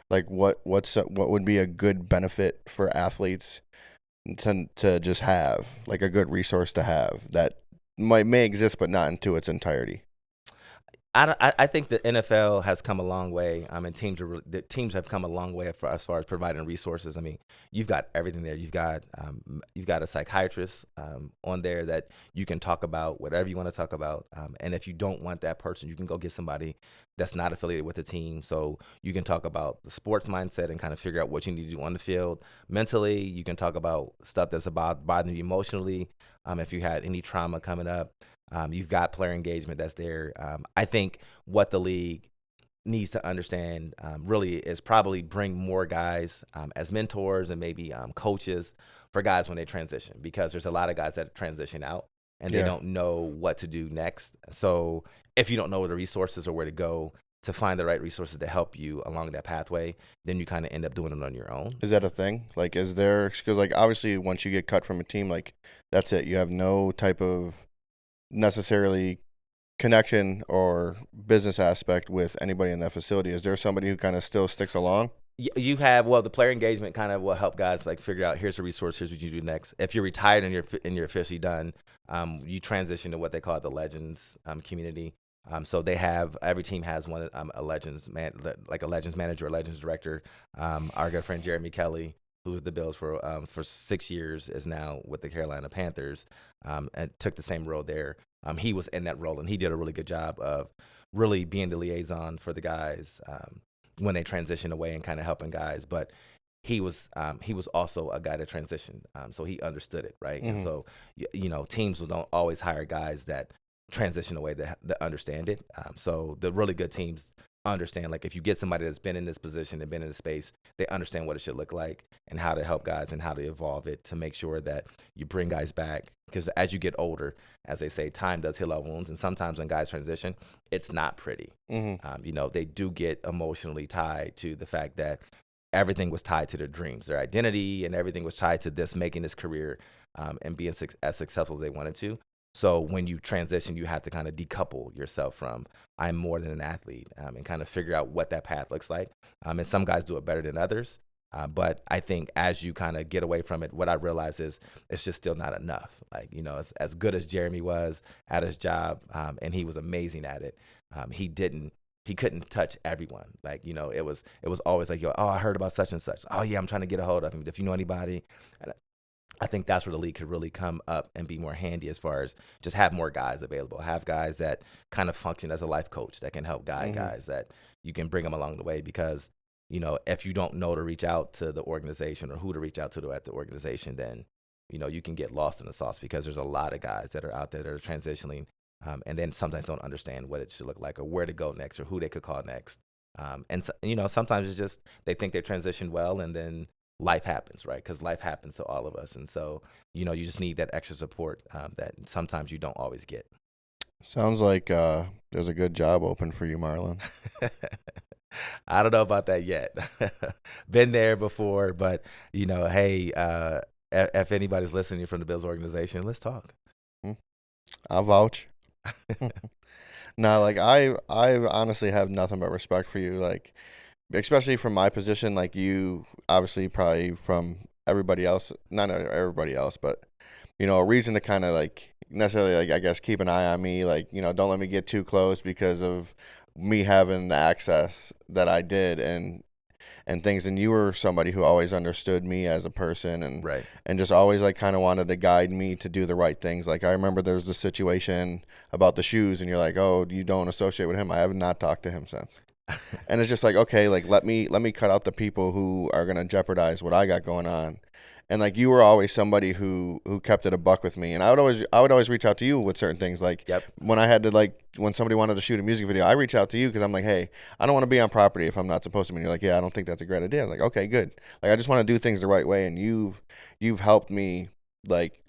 Like what would be a good benefit for athletes to just have, like a good resource to have that may exist but not into its entirety? I think the NFL has come a long way, and the teams have come a long way as far as providing resources. I mean, you've got everything there. You've got a psychiatrist on there that you can talk about whatever you want to talk about, and if you don't want that person, you can go get somebody that's not affiliated with the team. So you can talk about the sports mindset and kind of figure out what you need to do on the field. Mentally, you can talk about stuff that's about bothering you emotionally. If you had any trauma coming up. You've got player engagement that's there. I think what the league needs to understand really is probably bring more guys as mentors and maybe coaches for guys when they transition, because there's a lot of guys that transition out and they Yeah. don't know what to do next. So if you don't know the resources or where to go to find the right resources to help you along that pathway, then you kind of end up doing it on your own. Is that a thing? Like, is there, because, like, obviously, once you get cut from a team, like, that's it. You have no type of necessarily connection or business aspect with anybody in that facility. Is there somebody who kind of still sticks along? You have, well, the player engagement kind of will help guys like figure out, here's the resource, here's what you do next. If you're retired and you're officially done, you transition to what they call the legends community. So they have, every team has one, a legends man, like a legends manager or legends director. Our good friend Jeremy Kelly, who was the Bills for 6 years, is now with the Carolina Panthers, and took the same role there. He was in that role, and he did a really good job of really being the liaison for the guys when they transition away and kind of helping guys. But he was also a guy that transitioned, so he understood it, right? Mm-hmm. And so teams don't always hire guys that transition away that understand it. So the really good teams understand, like, if you get somebody that's been in this position and been in the space, they understand what it should look like and how to help guys and how to evolve it to make sure that you bring guys back. Because as you get older, as they say, time does heal our wounds. And sometimes when guys transition, it's not pretty. Mm-hmm. They do get emotionally tied to the fact that everything was tied to their dreams, their identity, and everything was tied to this, making this career and being as successful as they wanted to. So when you transition, you have to kind of decouple yourself from I'm more than an athlete, and kind of figure out what that path looks like. And some guys do it better than others. But I think as you kind of get away from it, what I realize is it's just still not enough. Like, as good as Jeremy was at his job, and he was amazing at it, he couldn't touch everyone. Like, it was always like, oh, I heard about such and such. Oh yeah, I'm trying to get a hold of him. If you know anybody. And I think that's where the league could really come up and be more handy, as far as just have more guys available, have guys that kind of function as a life coach that can help guide guys, that you can bring them along the way. Because, if you don't know to reach out to the organization or who to reach out to at the organization, then, you can get lost in the sauce, because there's a lot of guys that are out there that are transitioning, and then sometimes don't understand what it should look like or where to go next or who they could call next. And, sometimes it's just they think they transitioned well, and then life happens, right? Because life happens to all of us. And so, you just need that extra support that sometimes you don't always get. Sounds like there's a good job open for you, Marlon. I don't know about that yet. Been there before, but, hey, if anybody's listening from the Bills organization, let's talk. I'll vouch. No, like, I honestly have nothing but respect for you. Like, especially from my position, like, you obviously probably from everybody else, not everybody else, but, a reason to kind of, like, necessarily, like, I guess, keep an eye on me, like, don't let me get too close because of me having the access that I did and things. And you were somebody who always understood me as a person, and Right. and just always, like, kind of wanted to guide me to do the right things. Like, I remember there was the situation about the shoes, and you're like, oh, you don't associate with him. I have not talked to him since. And it's just like, okay, like, let me cut out the people who are going to jeopardize what I got going on. And, like, you were always somebody who kept it a buck with me. And I would always reach out to you with certain things. Like, Yep. when I had to, like, when somebody wanted to shoot a music video, I reach out to you because I'm like, hey, I don't want to be on property if I'm not supposed to be. And you're like, yeah, I don't think that's a great idea. I'm like, okay, good. Like, I just want to do things the right way. And you've helped me, like,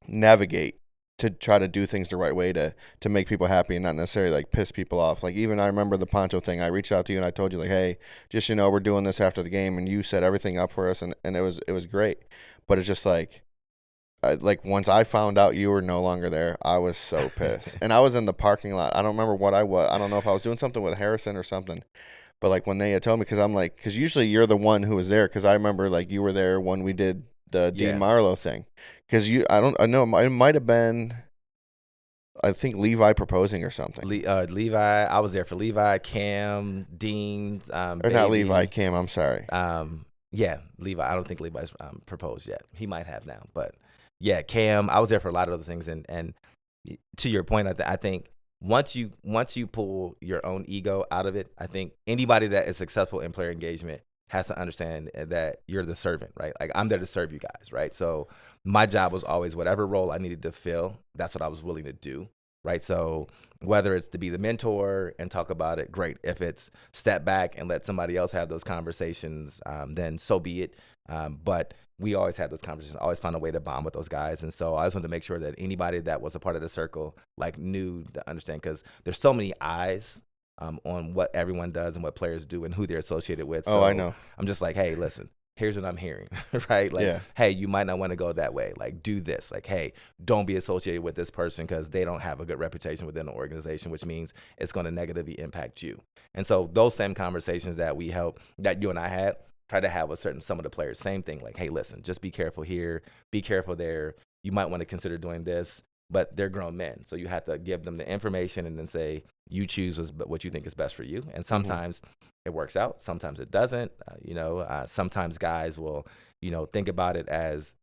navigate to try to do things the right way to make people happy and not necessarily, like, piss people off. Like, even I remember the poncho thing. I reached out to you and I told you, like, hey, just, we're doing this after the game, and you set everything up for us, and it was great. But it's just like, once I found out you were no longer there, I was so pissed. And I was in the parking lot. I don't remember what I was. I don't know if I was doing something with Harrison or something. But, like, when they had told me, because I'm like, because usually you're the one who was there, because I remember, like, you were there when we did the Dean Marlowe thing. Because I know it might have been, I think, Levi proposing or something. Levi, I was there for Levi, Cam, Dean, or not Levi, Cam, I'm sorry. Yeah, Levi. I don't think Levi's proposed yet. He might have now, but yeah, Cam. I was there for a lot of other things, and to your point, I think once you pull your own ego out of it, I think anybody that is successful in player engagement has to understand that you're the servant, right? Like, I'm there to serve you guys, right? So my job was always whatever role I needed to fill, that's what I was willing to do. right? So whether it's to be the mentor and talk about it, great. If it's step back and let somebody else have those conversations, then so be it. But we always had those conversations, always found a way to bond with those guys. And so I just wanted to make sure that anybody that was a part of the circle, like, knew to understand, because there's so many eyes on what everyone does and what players do and who they're associated with. Oh, So I know. I'm just like, hey, listen, here's what I'm hearing, right? Like, Yeah. hey, you might not want to go that way. Like, do this. Like, hey, don't be associated with this person because they don't have a good reputation within the organization, which means it's going to negatively impact you. And so those same conversations that you and I had, try to have with some of the players. Same thing. Like, hey, listen, just be careful here, be careful there. You might want to consider doing this, but they're grown men. So you have to give them the information and then say, you choose what you think is best for you. And sometimes it works out. Sometimes it doesn't. Sometimes guys will, think about it as,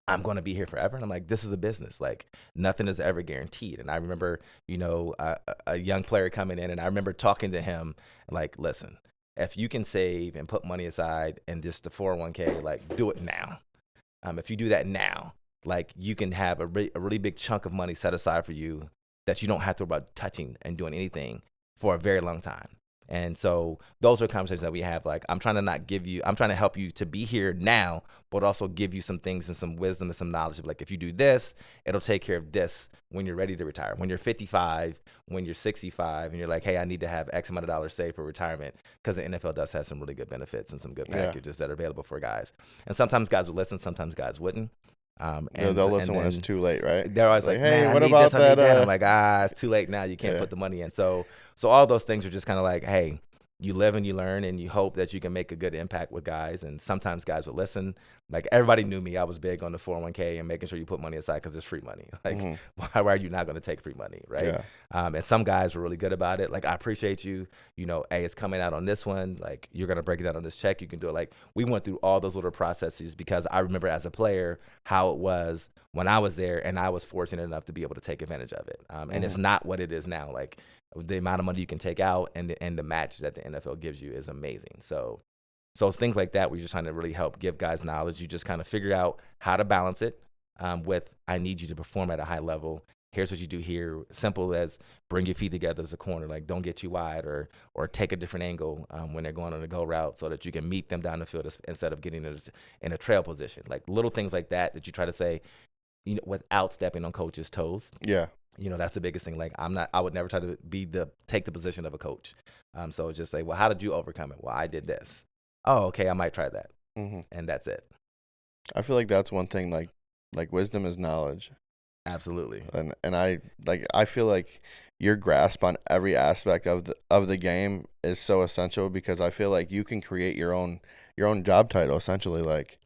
I'm going to be here forever. And I'm like, this is a business. Like, nothing is ever guaranteed. And I remember, a young player coming in, and I remember talking to him like, listen, if you can save and put money aside and just the 401k, like, do it now. If you do that now, like, you can have a really big chunk of money set aside for you that you don't have to worry about touching and doing anything for a very long time. And so those are conversations that we have. Like, I'm trying to help you to be here now, but also give you some things and some wisdom and some knowledge of, like, if you do this, it'll take care of this when you're ready to retire. When you're 55, when you're 65, and you're like, hey, I need to have X amount of dollars saved for retirement, because the NFL does have some really good benefits and some good packages that are available for guys. And sometimes guys will listen, sometimes guys wouldn't. They'll listen when it's too late, right? They're always like, hey, man, what I need about this, I need that? that. I'm like, it's too late now. You can't put the money in. So all those things are just kind of like, hey, you live and you learn, and you hope that you can make a good impact with guys. And sometimes guys will listen. Like, everybody knew me. I was big on the 401k and making sure you put money aside because it's free money. Like, why are you not going to take free money, right? Yeah. And some guys were really good about it. Like, I appreciate you. Hey, it's coming out on this one. Like, you're going to break it out on this check. You can do it. Like, we went through all those little processes because I remember as a player how it was when I was there, and I was fortunate enough to be able to take advantage of it. And it's not what it is now. Like, the amount of money you can take out and the match that the NFL gives you is amazing. So it's things like that. We're just trying to really help give guys knowledge. You just kind of figure out how to balance it with, I need you to perform at a high level. Here's what you do here. Simple as bring your feet together as a corner. Like, don't get too wide or take a different angle when they're going on a go route so that you can meet them down the field instead of getting in a trail position. Like, little things like that you try to say, without stepping on coach's toes. Yeah. That's the biggest thing. Like, I would never try to take the position of a coach. So just say, well, how did you overcome it? Well, I did this. Oh, okay, I might try that. And that's it. I feel like that's one thing, like wisdom is knowledge. Absolutely. And I feel like your grasp on every aspect of the game is so essential, because I feel like you can create your own job title essentially. Like,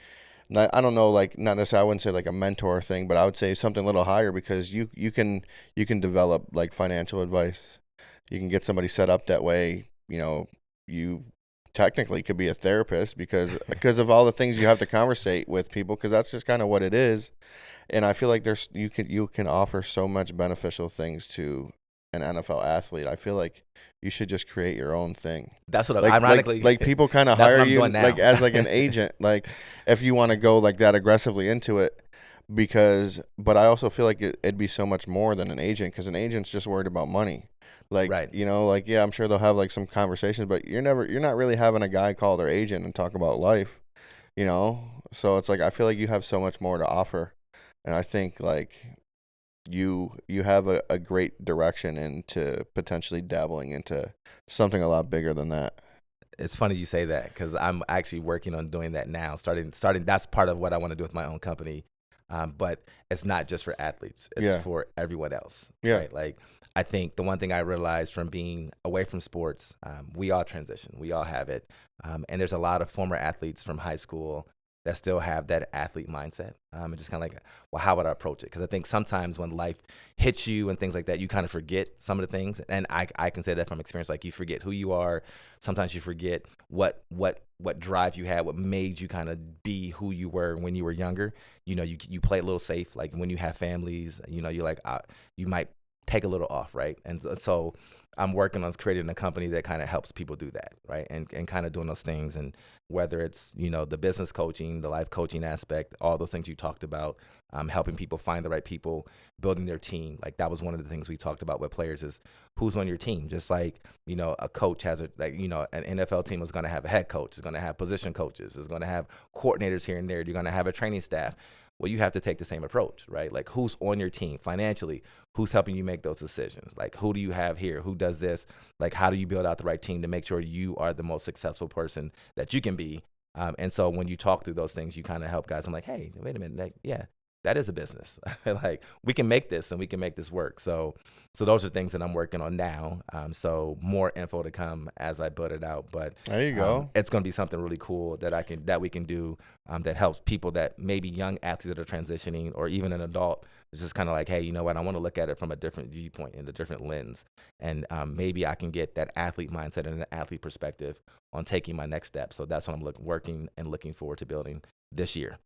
I don't know, like, not necessarily, I wouldn't say like a mentor thing, but I would say something a little higher, because you can develop like financial advice. You can get somebody set up that way. You technically could be a therapist because of all the things you have to conversate with people, because that's just kind of what it is. And I feel like you can offer so much beneficial things to an NFL athlete. I feel like you should just create your own thing. That's what, like, ironically, like people kind of hire you like as like an agent, like if you want to go like that aggressively into it, but I also feel like it'd be so much more than an agent, because an agent's just worried about money. Like, right. Like, yeah, I'm sure they'll have like some conversations, but you're not really having a guy call their agent and talk about life, So it's like, I feel like you have so much more to offer. And I think like you have a great direction into potentially dabbling into something a lot bigger than that. It's funny you say that, because I'm actually working on doing that now. Starting. That's part of what I want to do with my own company. But it's not just for athletes. It's for everyone else. Yeah. Right? Like, I think the one thing I realized from being away from sports, we all transition. We all have it. And there's a lot of former athletes from high school that still have that athlete mindset. And just kind of like, well, how would I approach it? Because I think sometimes when life hits you and things like that, you kind of forget some of the things. And I can say that from experience. Like, you forget who you are. Sometimes you forget what drive you had, what made you kind of be who you were when you were younger. You play a little safe. Like, when you have families, you're like, you might take a little off, right? And so I'm working on creating a company that kind of helps people do that, right? And kind of doing those things. And whether it's, the business coaching, the life coaching aspect, all those things you talked about, helping people find the right people, building their team. Like that was one of the things we talked about with players is who's on your team. Just like, a coach has an NFL team is going to have a head coach, is going to have position coaches, is going to have coordinators here and there. You're going to have a training staff. Well, you have to take the same approach, right? Like who's on your team financially, who's helping you make those decisions? Like who do you have here? Who does this? Like how do you build out the right team to make sure you are the most successful person that you can be? And so when you talk through those things, you kind of help guys. I'm like, hey, wait a minute. Like, yeah, that is a business. Like we can make this and we can make this work. So those are things that I'm working on now. So more info to come as I build it out. But there you go. It's going to be something really cool that we can do that helps people that maybe young athletes that are transitioning or even an adult. It's just kind of like, hey, you know what? I want to look at it from a different viewpoint and a different lens. And maybe I can get that athlete mindset and an athlete perspective on taking my next step. So that's what I'm working and looking forward to building this year.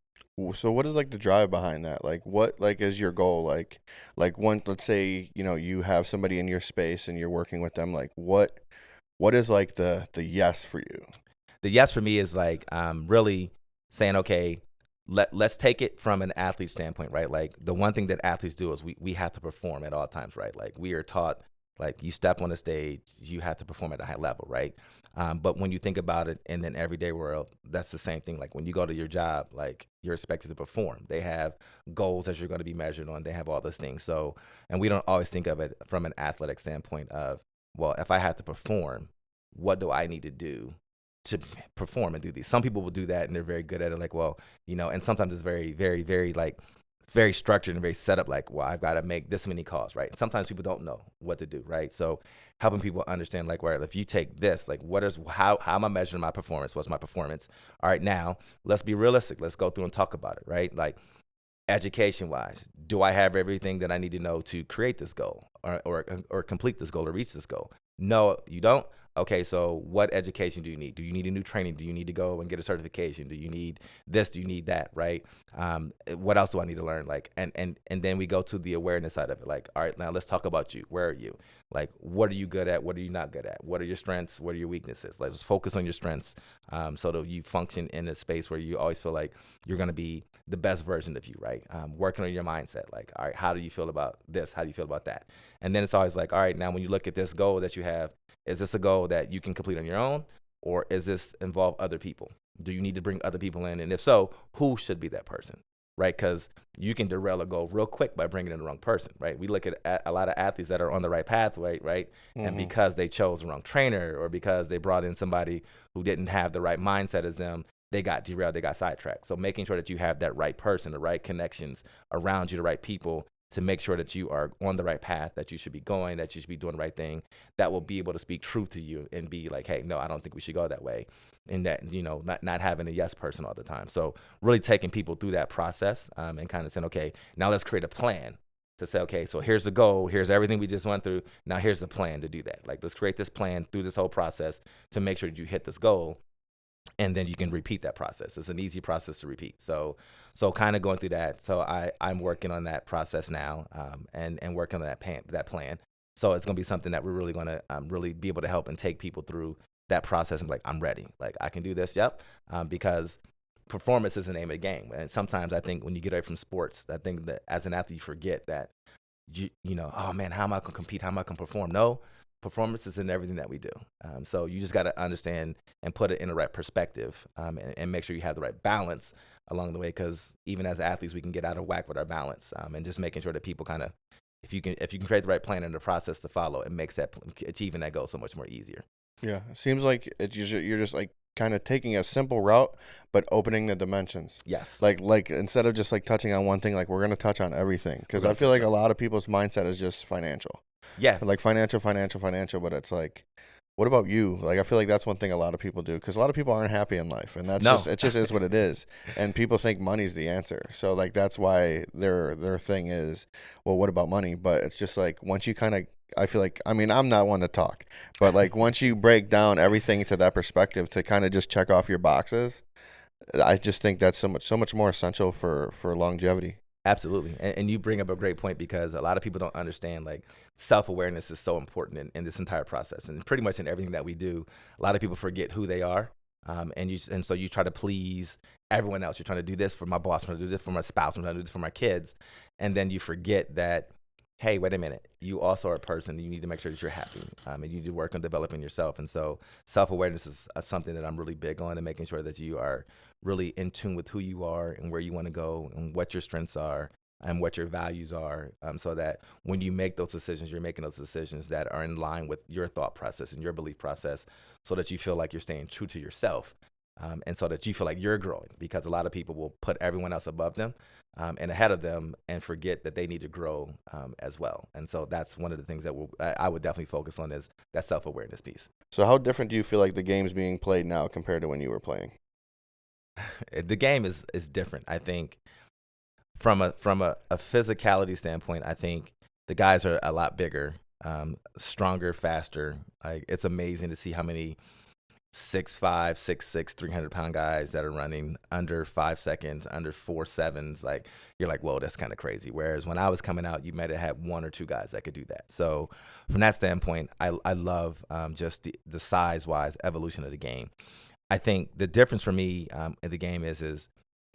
So what is like the drive behind that? Like what like is your goal? Like one, let's say, you have somebody in your space and you're working with them. Like what is like the yes for you? The yes for me is like really saying, okay, let's take it from an athlete standpoint, right? Like the one thing that athletes do is we have to perform at all times, right? Like we are taught, like you step on the stage, you have to perform at a high level, right? But when you think about it in an everyday world, that's the same thing. Like when you go to your job, like you're expected to perform. They have goals that you're going to be measured on. They have all those things. So, and we don't always think of it from an athletic standpoint of, well, if I have to perform, what do I need to do to perform and do these? Some people will do that and they're very good at it. Like, well, and sometimes it's very, very, very like very structured and very set up. Like, well, I've got to make this many calls, right? Sometimes people don't know what to do, right? So helping people understand, like, well, if you take this, like, how am I measuring my performance? What's my performance? All right, now let's be realistic. Let's go through and talk about it, right? Like, education-wise, do I have everything that I need to know to create this goal or complete this goal or reach this goal? No, you don't. Okay, so what education do you need? Do you need a new training? Do you need to go and get a certification? Do you need this? Do you need that? Right? What else do I need to learn? Like, and then we go to the awareness side of it. Like, all right, now let's talk about you. Where are you? Like, what are you good at? What are you not good at? What are your strengths? What are your weaknesses? Let's focus on your strengths, so that you function in a space where you always feel like you're going to be the best version of you, right? Working on your mindset. Like, all right, how do you feel about this? How do you feel about that? And then it's always like, all right, now when you look at this goal that you have, is this a goal that you can complete on your own, or is this involve other people? Do you need to bring other people in? And if so, who should be that person, right? Because you can derail a goal real quick by bringing in the wrong person, right? We look at a lot of athletes that are on the right pathway, right? Mm-hmm. And because they chose the wrong trainer or because they brought in somebody who didn't have the right mindset as them, they got derailed, they got sidetracked. So making sure that you have that right person, the right connections around you, the right people, to make sure that you are on the right path, that you should be going, that you should be doing the right thing, that will be able to speak truth to you and be like, hey, no, I don't think we should go that way. And that, not having a yes person all the time. So really taking people through that process and kind of saying, okay, now let's create a plan to say, okay, so here's the goal, here's everything we just went through. Now here's the plan to do that. Like, let's create this plan through this whole process to make sure that you hit this goal. And then you can repeat that process. It's an easy process to repeat. So kind of going through that. So I'm working on that process now, and working on that plan. So it's going to be something that we're really going to really be able to help and take people through that process and be like, I'm ready. Like, I can do this. Yep. Because performance is the name of the game. And sometimes I think when you get away from sports, I think that as an athlete, you forget that, oh man, how am I going to compete? How am I going to perform? No. Performance is in everything that we do. So you just got to understand and put it in the right perspective, and make sure you have the right balance along the way. Because even as athletes, we can get out of whack with our balance, and just making sure that people kind of, if you can create the right plan and the process to follow, it makes that achieving that goal so much more easier. Yeah, it seems like you're just like kind of taking a simple route, but opening the dimensions. Yes. Like instead of just like touching on one thing, like we're gonna touch on everything. Because I feel like a lot of people's mindset is just financial. Yeah. Like financial, but it's like, what about you? Like, I feel like that's one thing a lot of people do, because a lot of people aren't happy in life, and it just is what it is. And people think money's the answer. So like, that's why their thing is, well, what about money? But it's just like, once you kind of, I feel like, I mean, I'm not one to talk, but like once you break down everything to that perspective to kind of just check off your boxes, I just think that's so much more essential for longevity. Absolutely. And you bring up a great point, because a lot of people don't understand, like, self-awareness is so important in this entire process, and pretty much in everything that we do. A lot of people forget who they are. And so you try to please everyone else. You're trying to do this for my boss, I'm trying to do this for my spouse, I'm trying to do this for my kids. And then you forget that, hey, wait a minute, you also are a person. You need to make sure that you're happy, and you need to work on developing yourself. And so self-awareness is something that I'm really big on, and making sure that you are really in tune with who you are and where you want to go and what your strengths are and what your values are, so that when you make those decisions, you're making those decisions that are in line with your thought process and your belief process, so that you feel like you're staying true to yourself, and so that you feel like you're growing, because a lot of people will put everyone else above them, and ahead of them, and forget that they need to grow, as well. And so that's one of the things that I would definitely focus on, is that self-awareness piece. So how different do you feel like the game's being played now compared to when you were playing? The game is different. I think from a physicality standpoint, I think the guys are a lot bigger, stronger, faster. Like, it's amazing to see how many 6'5", 6'6", 300-pound guys that are running under 5 seconds, under 4 sevens. Like, you're like, whoa, that's kind of crazy. Whereas when I was coming out, you might have had 1 or 2 guys that could do that. So from that standpoint, I love, just the size-wise evolution of the game. I think the difference for me, in the game is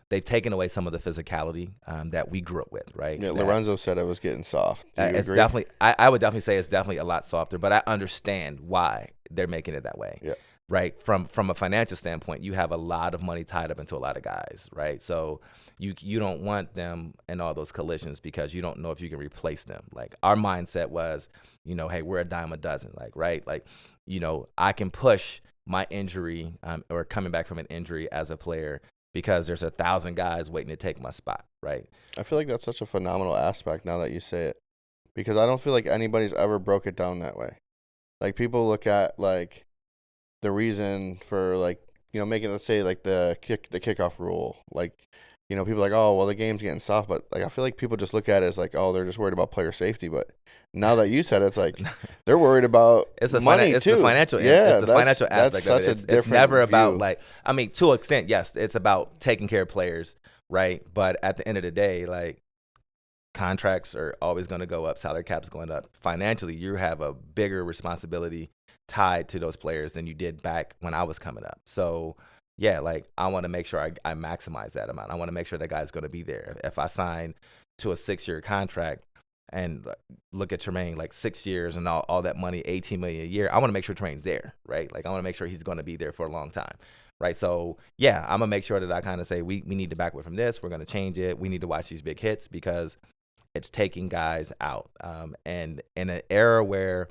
they've taken away some of the physicality, that we grew up with, right? Yeah, Lorenzo said it was getting soft. Do you It's agree? definitely, I would definitely say it's definitely a lot softer, but I understand why they're making it that way. Yeah. Right. From a financial standpoint, you have a lot of money tied up into a lot of guys, right? So you don't want them in all those collisions, because you don't know if you can replace them. Like, our mindset was, hey, we're a dime a dozen, like, right? Like, I can push my injury, or coming back from an injury as a player, because there's 1,000 guys waiting to take my spot, right? I feel like that's such a phenomenal aspect now that you say it, because I don't feel like anybody's ever broke it down that way. Like, people look at, like, the reason for, like, making, let's say, like, the kickoff rule. Like, people are like, oh, well, the game's getting soft, but, like, I feel like people just look at it as like, oh, they're just worried about player safety. But now that you said it, it's like they're worried about money it's too. The financial, yeah, it's the financial aspect of it. It's never about, view. like, I mean, to an extent, yes, it's about taking care of players, right? But at the end of the day, like, contracts are always going to go up, salary cap's going up. Financially, you have a bigger responsibility tied to those players than you did back when I was coming up. So yeah, like, I want to make sure I maximize that amount. I want to make sure that guy's going to be there. If I sign to a 6-year contract, and look at Tremaine, like, 6 years and all that money, $18 million a year, I want to make sure Tremaine's there, right? Like, I want to make sure he's going to be there for a long time, right? So yeah, I'm gonna make sure that I kind of say, we need to back away from this. We're going to change it. We need to watch these big hits, because it's taking guys out. And in an era where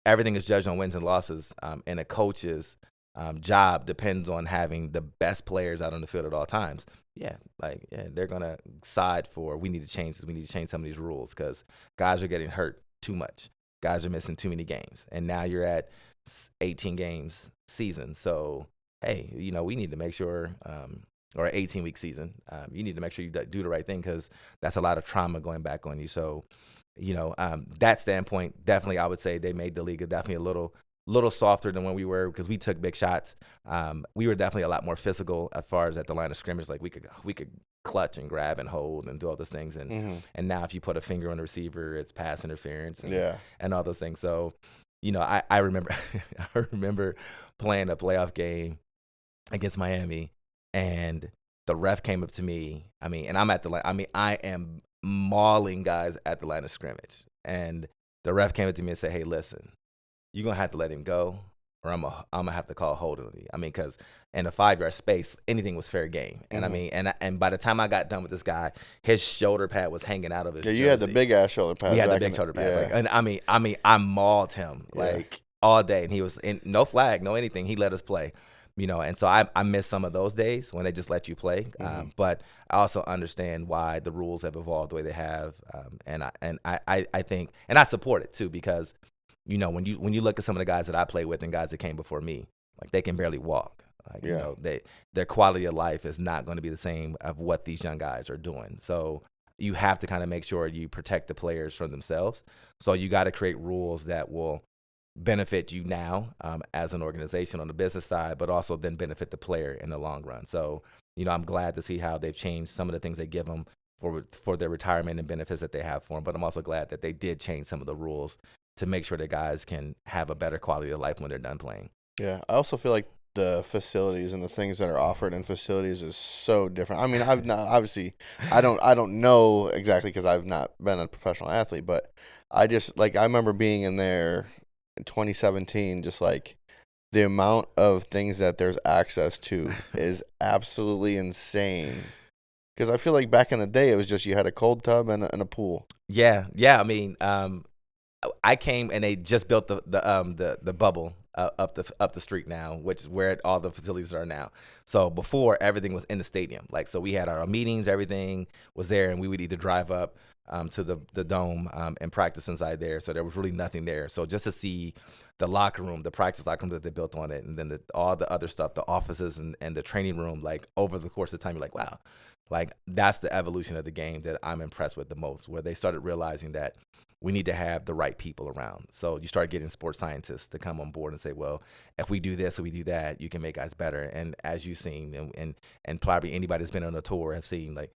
everything is judged on wins and losses, and a coach's job depends on having the best players out on the field at all times. Yeah, they're gonna side for, we need to change this. We need to change some of these rules, because guys are getting hurt too much. Guys are missing too many games, and now you're at 18 games season. So hey, we need to make sure, or 18-week season, you need to make sure you do the right thing, because that's a lot of trauma going back on you. So that standpoint, definitely, I would say they made the league definitely a little softer than when we were, because we took big shots. We were definitely a lot more physical as far as at the line of scrimmage. Like, we could clutch and grab and hold and do all those things. And and now if you put a finger on the receiver, it's pass interference and all those things. So I remember I remember playing a playoff game against Miami, and the ref came up to me. And I'm at the line. I am mauling guys at the line of scrimmage, and the ref came up to me and said, "Hey, listen, you're gonna have to let him go, or I'm gonna have to call holding on you." Because in a 5-yard space, anything was fair game. And and by the time I got done with this guy, his shoulder pad was hanging out of his jersey. You had the big ass shoulder pad. We had the big shoulder pad. Yeah. Like, I mauled him like all day, and he was in no flag, no anything. He let us play. And so I miss some of those days when they just let you play. But I also understand why the rules have evolved the way they have. And I think, and I support it too, because, when you look at some of the guys that I play with and guys that came before me, like, they can barely walk. Like, their quality of life is not going to be the same of what these young guys are doing. So you have to kind of make sure you protect the players from themselves. So you got to create rules that will benefit you now, as an organization on the business side, but also then benefit the player in the long run. So, I'm glad to see how they've changed some of the things they give them for their retirement and benefits that they have for them. But I'm also glad that they did change some of the rules to make sure that guys can have a better quality of life when they're done playing. Yeah, I also feel like the facilities and the things that are offered in facilities is so different. I mean, I've not obviously I don't know exactly because I've not been a professional athlete, but I just like I remember being in there in 2017, just like the amount of things that there's access to is absolutely insane. Because I feel like back in the day, it was just you had a cold tub and a pool. Yeah. I mean, I came and they just built the bubble up the street now, which is where all the facilities are now. So before, everything was in the stadium. Like, so we had our meetings, everything was there, and we would either drive up to the dome and practice inside there. So there was really nothing there. So just to see the locker room, the practice locker room that they built on it, and then all the other stuff, the offices and the training room, like over the course of time, you're like, wow. Like, that's the evolution of the game that I'm impressed with the most, where they started realizing that we need to have the right people around. So you start getting sports scientists to come on board and say, well, if we do this or we do that, you can make guys better. And as you've seen, and probably anybody that's been on a tour have seen, like,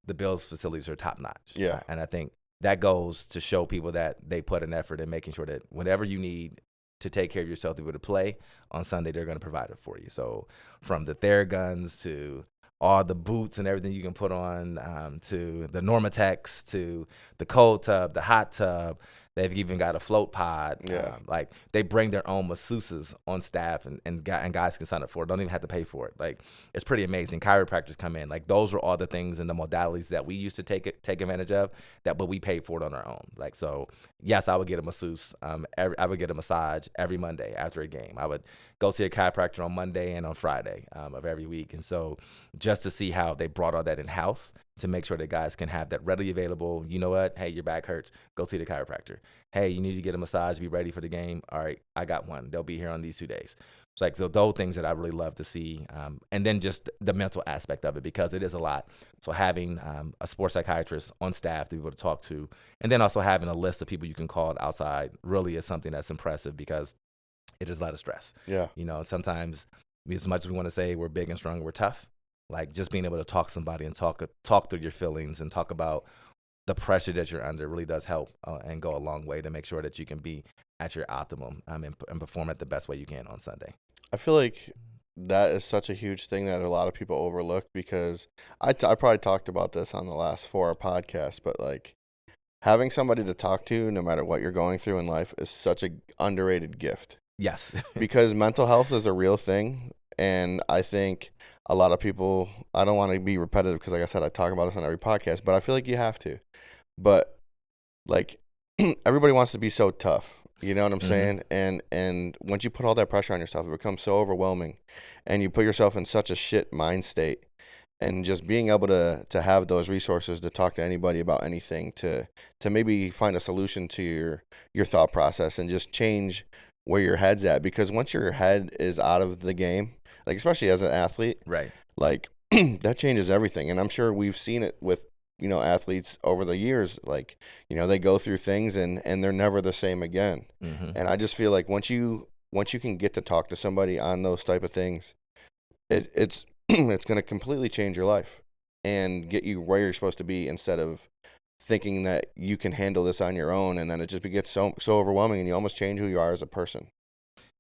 the Bills facilities are top notch. Yeah. And I think that goes to show people that they put an effort in making sure that whatever you need to take care of yourself to be able to play on Sunday, they're going to provide it for you. So from the Theraguns to all the boots and everything you can put on, to the Normatex, to the cold tub, the hot tub. They've even got a float pod. Yeah. Like, they bring their own masseuses on staff, and guys can sign up for it. Don't even have to pay for it. Like, it's pretty amazing. Chiropractors come in. Like, those are all the things and the modalities that we used to take advantage of, but we paid for it on our own. Like, so yes, I would get a masseuse. I would get a massage every Monday after a game. I would go see a chiropractor on Monday and on Friday of every week. And so just to see how they brought all that in house to make sure that guys can have that readily available. You know what? Hey, your back hurts. Go see the chiropractor. Hey, you need to get a massage, be ready for the game. All right, I got one. They'll be here on these 2 days. It's like, so those things that I really love to see. And then just the mental aspect of it, because it is a lot. So having a sports psychiatrist on staff to be able to talk to, and then also having a list of people you can call outside really is something that's impressive, because it is a lot of stress. Yeah. You know, sometimes as much as we want to say we're big and strong, we're tough. Like, just being able to talk to somebody and talk through your feelings and talk about the pressure that you're under really does help and go a long way to make sure that you can be at your optimum and perform at the best way you can on Sunday. I feel like that is such a huge thing that a lot of people overlook, because I probably talked about this on the last 4 podcasts, but like having somebody to talk to no matter what you're going through in life is such an underrated gift. Yes. Because mental health is a real thing. And I think a lot of people, I don't want to be repetitive because, like I said, I talk about this on every podcast, but I feel like you have to. But like everybody wants to be so tough, you know what I'm saying? And once you put all that pressure on yourself, it becomes so overwhelming, and you put yourself in such a shit mind state. And just being able to have those resources to talk to anybody about anything, to maybe find a solution to your thought process and just change where your head's at. Because once your head is out of the game, like especially as an athlete, Right. like that changes everything. And I'm sure we've seen it with, you know, athletes over the years. Like, you know, they go through things and they're never the same again. And I just feel like once you can get to talk to somebody on those type of things, it's it's going to completely change your life and get you where you're supposed to be, instead of thinking that you can handle this on your own, and then it just gets so overwhelming and you almost change who you are as a person.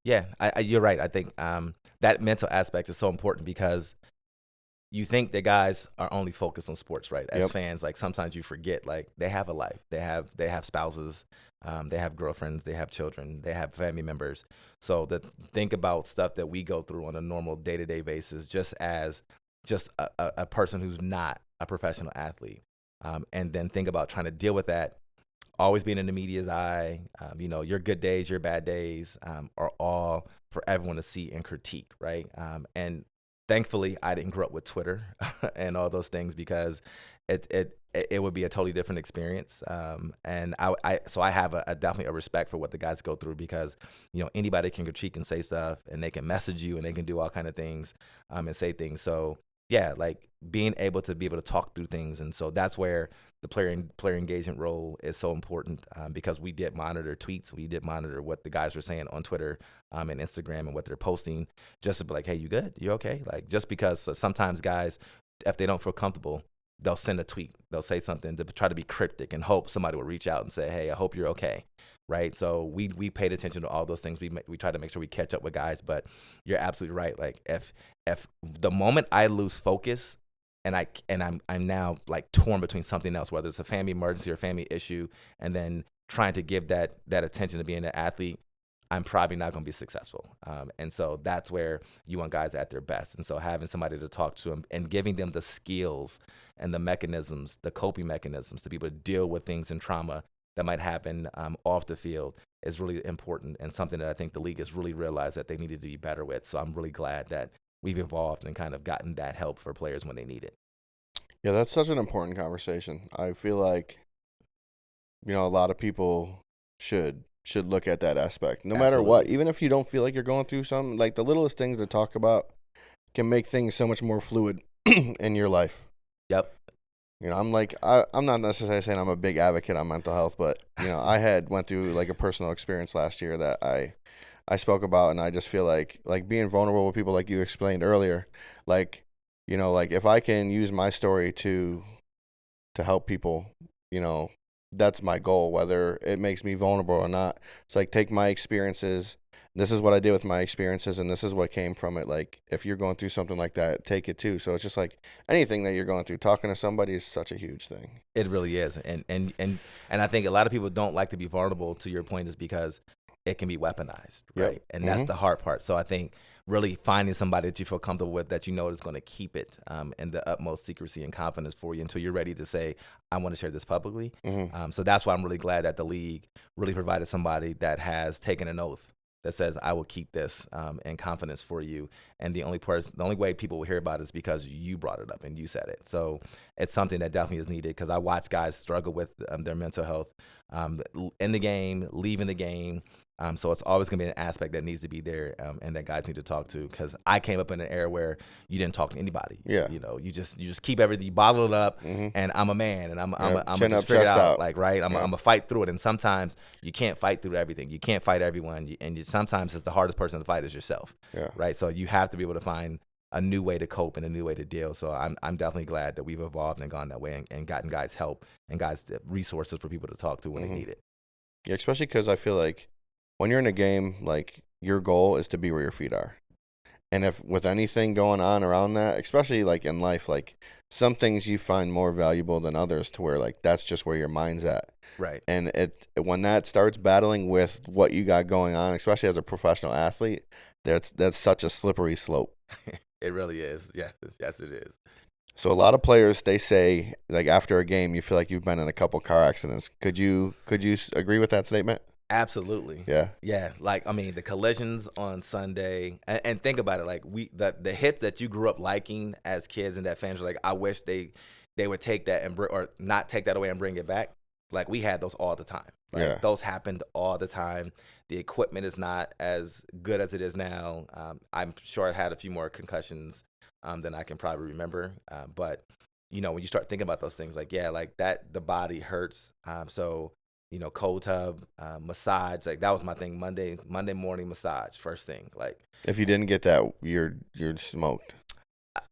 Yeah, you're right. I think that mental aspect is so important, because you think that guys are only focused on sports, right? As fans, like, sometimes you forget, like, they have a life. They have spouses, they have girlfriends, they have children, they have family members. So think about stuff that we go through on a normal day-to-day basis, just as a person who's not a professional athlete. And then think about trying to deal with that, always being in the media's eye. You know, your good days, your bad days are all for everyone to see and critique, right? And thankfully, I didn't grow up with Twitter and all those things, because it would be a totally different experience. And so I have definitely a respect for what the guys go through, because, you know, anybody can critique and say stuff, and they can message you, and they can do all kind of things and say things. So yeah, like being able to talk through things. And so that's where the player engagement role is so important, because we did monitor tweets. We did monitor what the guys were saying on Twitter and Instagram and what they're posting, just to be like, hey, you good? You okay? Like, just because sometimes guys, if they don't feel comfortable, they'll send a tweet. They'll say something to try to be cryptic and hope somebody will reach out and say, hey, I hope you're okay. Right. So we paid attention to all those things. We try to make sure we catch up with guys. But you're absolutely right. Like if the moment I lose focus and I'm now like torn between something else, whether it's a family emergency or family issue, and then trying to give that attention to being an athlete, I'm probably not going to be successful. And so that's where you want guys at their best. And so having somebody to talk to them and giving them the skills and the mechanisms, the coping mechanisms to be able to deal with things and trauma that might happen off the field is really important, and something that I think the league has really realized that they needed to be better with. So I'm really glad that we've evolved and kind of gotten that help for players when they need it. Yeah, that's such an important conversation. I feel like, a lot of people should look at that aspect, no matter what. Even if you don't feel like you're going through something, like the littlest things to talk about can make things so much more fluid in your life. Yep. I'm not necessarily saying I'm a big advocate on mental health, but I went through like a personal experience last year that I spoke about, and I just feel like being vulnerable with people, like you explained earlier, like if I can use my story to help people, that's my goal, whether it makes me vulnerable or not. It's like, take my experiences. This is what I did with my experiences, and this is what came from it. Like, if you're going through something like that, take it too. So it's just like anything that you're going through, talking to somebody is such a huge thing. It really is. And I think a lot of people don't like to be vulnerable, to your point, is because it can be weaponized, right? Yep. And that's the hard part. So I think really finding somebody that you feel comfortable with, that you know is going to keep it in the utmost secrecy and confidence for you until you're ready to say, I want to share this publicly. So that's why I'm really glad that the league really provided somebody that has taken an oath that says, I will keep this in confidence for you. And the only way people will hear about it is because you brought it up and you said it. So it's something that definitely is needed, because I watch guys struggle with their mental health in the game, leaving the game. So it's always going to be an aspect that needs to be there, and that guys need to talk to, because I came up in an era where you didn't talk to anybody. Yeah. You just keep everything, you bottle it up, and I'm a man, and I'm Chin just up, figure it chest out, out. like, right? I'm gonna fight through it, and sometimes you can't fight through everything. You can't fight everyone, and sometimes it's the hardest person to fight is yourself. Yeah. Right. So you have to be able to find a new way to cope and a new way to deal. So I'm definitely glad that we've evolved and gone that way, and gotten guys help and guys resources for people to talk to when they need it. Yeah, especially because I feel like when you're in a game, like, your goal is to be where your feet are. And if with anything going on around that, especially like in life, like some things you find more valuable than others, to where like that's just where your mind's at. Right. And when that starts battling with what you got going on, especially as a professional athlete, that's such a slippery slope. It really is. Yes, it is. So a lot of players, they say, like, after a game, you feel like you've been in a couple car accidents. Could you agree with that statement? Absolutely. Yeah. Yeah. Like, I mean, the collisions on Sunday, and think about it, like, the hits that you grew up liking as kids and that fans were like, I wish they would take that or not take that away and bring it back. Like, we had those all the time. Like, Yeah. those happened all the time. The equipment is not as good as it is now. I'm sure I had a few more concussions than I can probably remember. But, when you start thinking about those things, like, yeah, like that, the body hurts. So, cold tub, massage, like that was my thing. Monday morning massage, first thing. Like, If you didn't get that, you're smoked.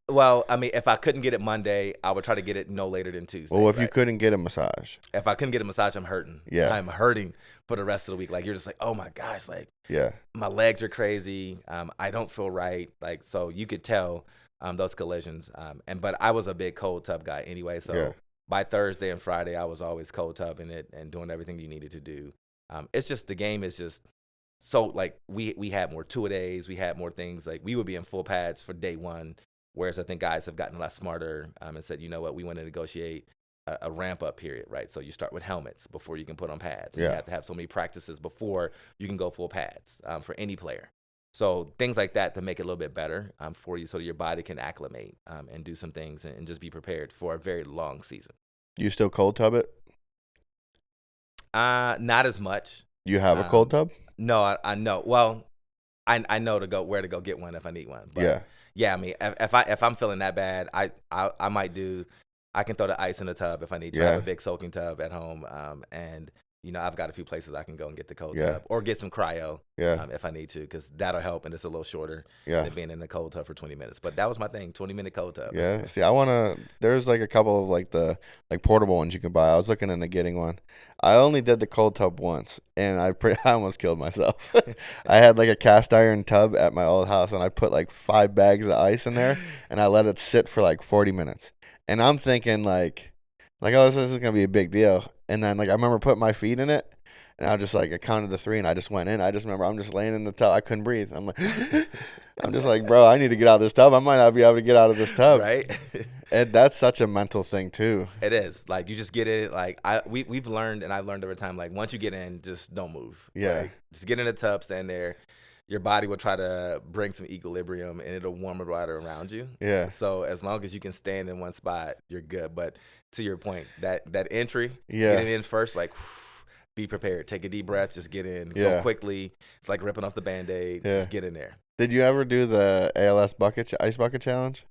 Well, I mean, if I couldn't get it Monday, I would try to get it no later than Tuesday. Well, if you couldn't get a massage. If I couldn't get a massage, I'm hurting. Yeah. I'm hurting for the rest of the week. Like, you're just like, oh my gosh, like, Yeah. my legs are crazy. I don't feel right. Like, so you could tell those collisions. But I was a big cold tub guy anyway. So Yeah. by Thursday and Friday, I was always cold tubbing it and doing everything you needed to do. It's just, the game is just so, like, we had more two-a-days. We had more things. Like, we would be in full pads for day one. Whereas I think guys have gotten a lot smarter and said, you know what, we want to negotiate a ramp-up period, right? So you start with helmets before you can put on pads. Yeah. You have to have so many practices before you can go full pads for any player. So things like that to make it a little bit better for you, so that your body can acclimate and do some things and just be prepared for a very long season. You still cold tub it? Not as much. You have a cold tub? No, I know. Well, I know where to go get one if I need one. But Yeah. Yeah, I mean, if I'm feeling that bad, I might do. I can throw the ice in the tub if I need to. I have a big soaking tub at home, and I've got a few places I can go and get the cold Yeah. tub or get some cryo Yeah. if I need to, because that'll help, and it's a little shorter Yeah. than being in the cold tub for 20 minutes. But that was my thing, 20-minute cold tub. Yeah. See, there's like a couple of like the like portable ones you can buy. I was looking into getting one. I only did the cold tub once, and I almost killed myself. I had like a cast iron tub at my old house, and I put like 5 bags of ice in there, and I let it sit for like 40 minutes. And I'm thinking like, oh, this isn't gonna be a big deal. And then like I remember putting my feet in it, and I just like I counted to 3, and I just went in. I just remember I'm just laying in the tub. I couldn't breathe. I'm like, I'm just like, bro, I need to get out of this tub. I might not be able to get out of this tub. Right. And that's such a mental thing too. It is. Like, you just get it. Like, we've learned, and I've learned over time, like, once you get in, just don't move. Yeah. Like, just get in the tub, stand there. Your body will try to bring some equilibrium, and it'll warm the water around you. Yeah. So as long as you can stand in one spot, you're good. But to your point, that entry, Yeah. getting in first, like, be prepared. Take a deep breath. Just get in. Yeah. Go quickly. It's like ripping off the Band-Aid. Yeah. Just get in there. Did you ever do the ALS ice bucket challenge?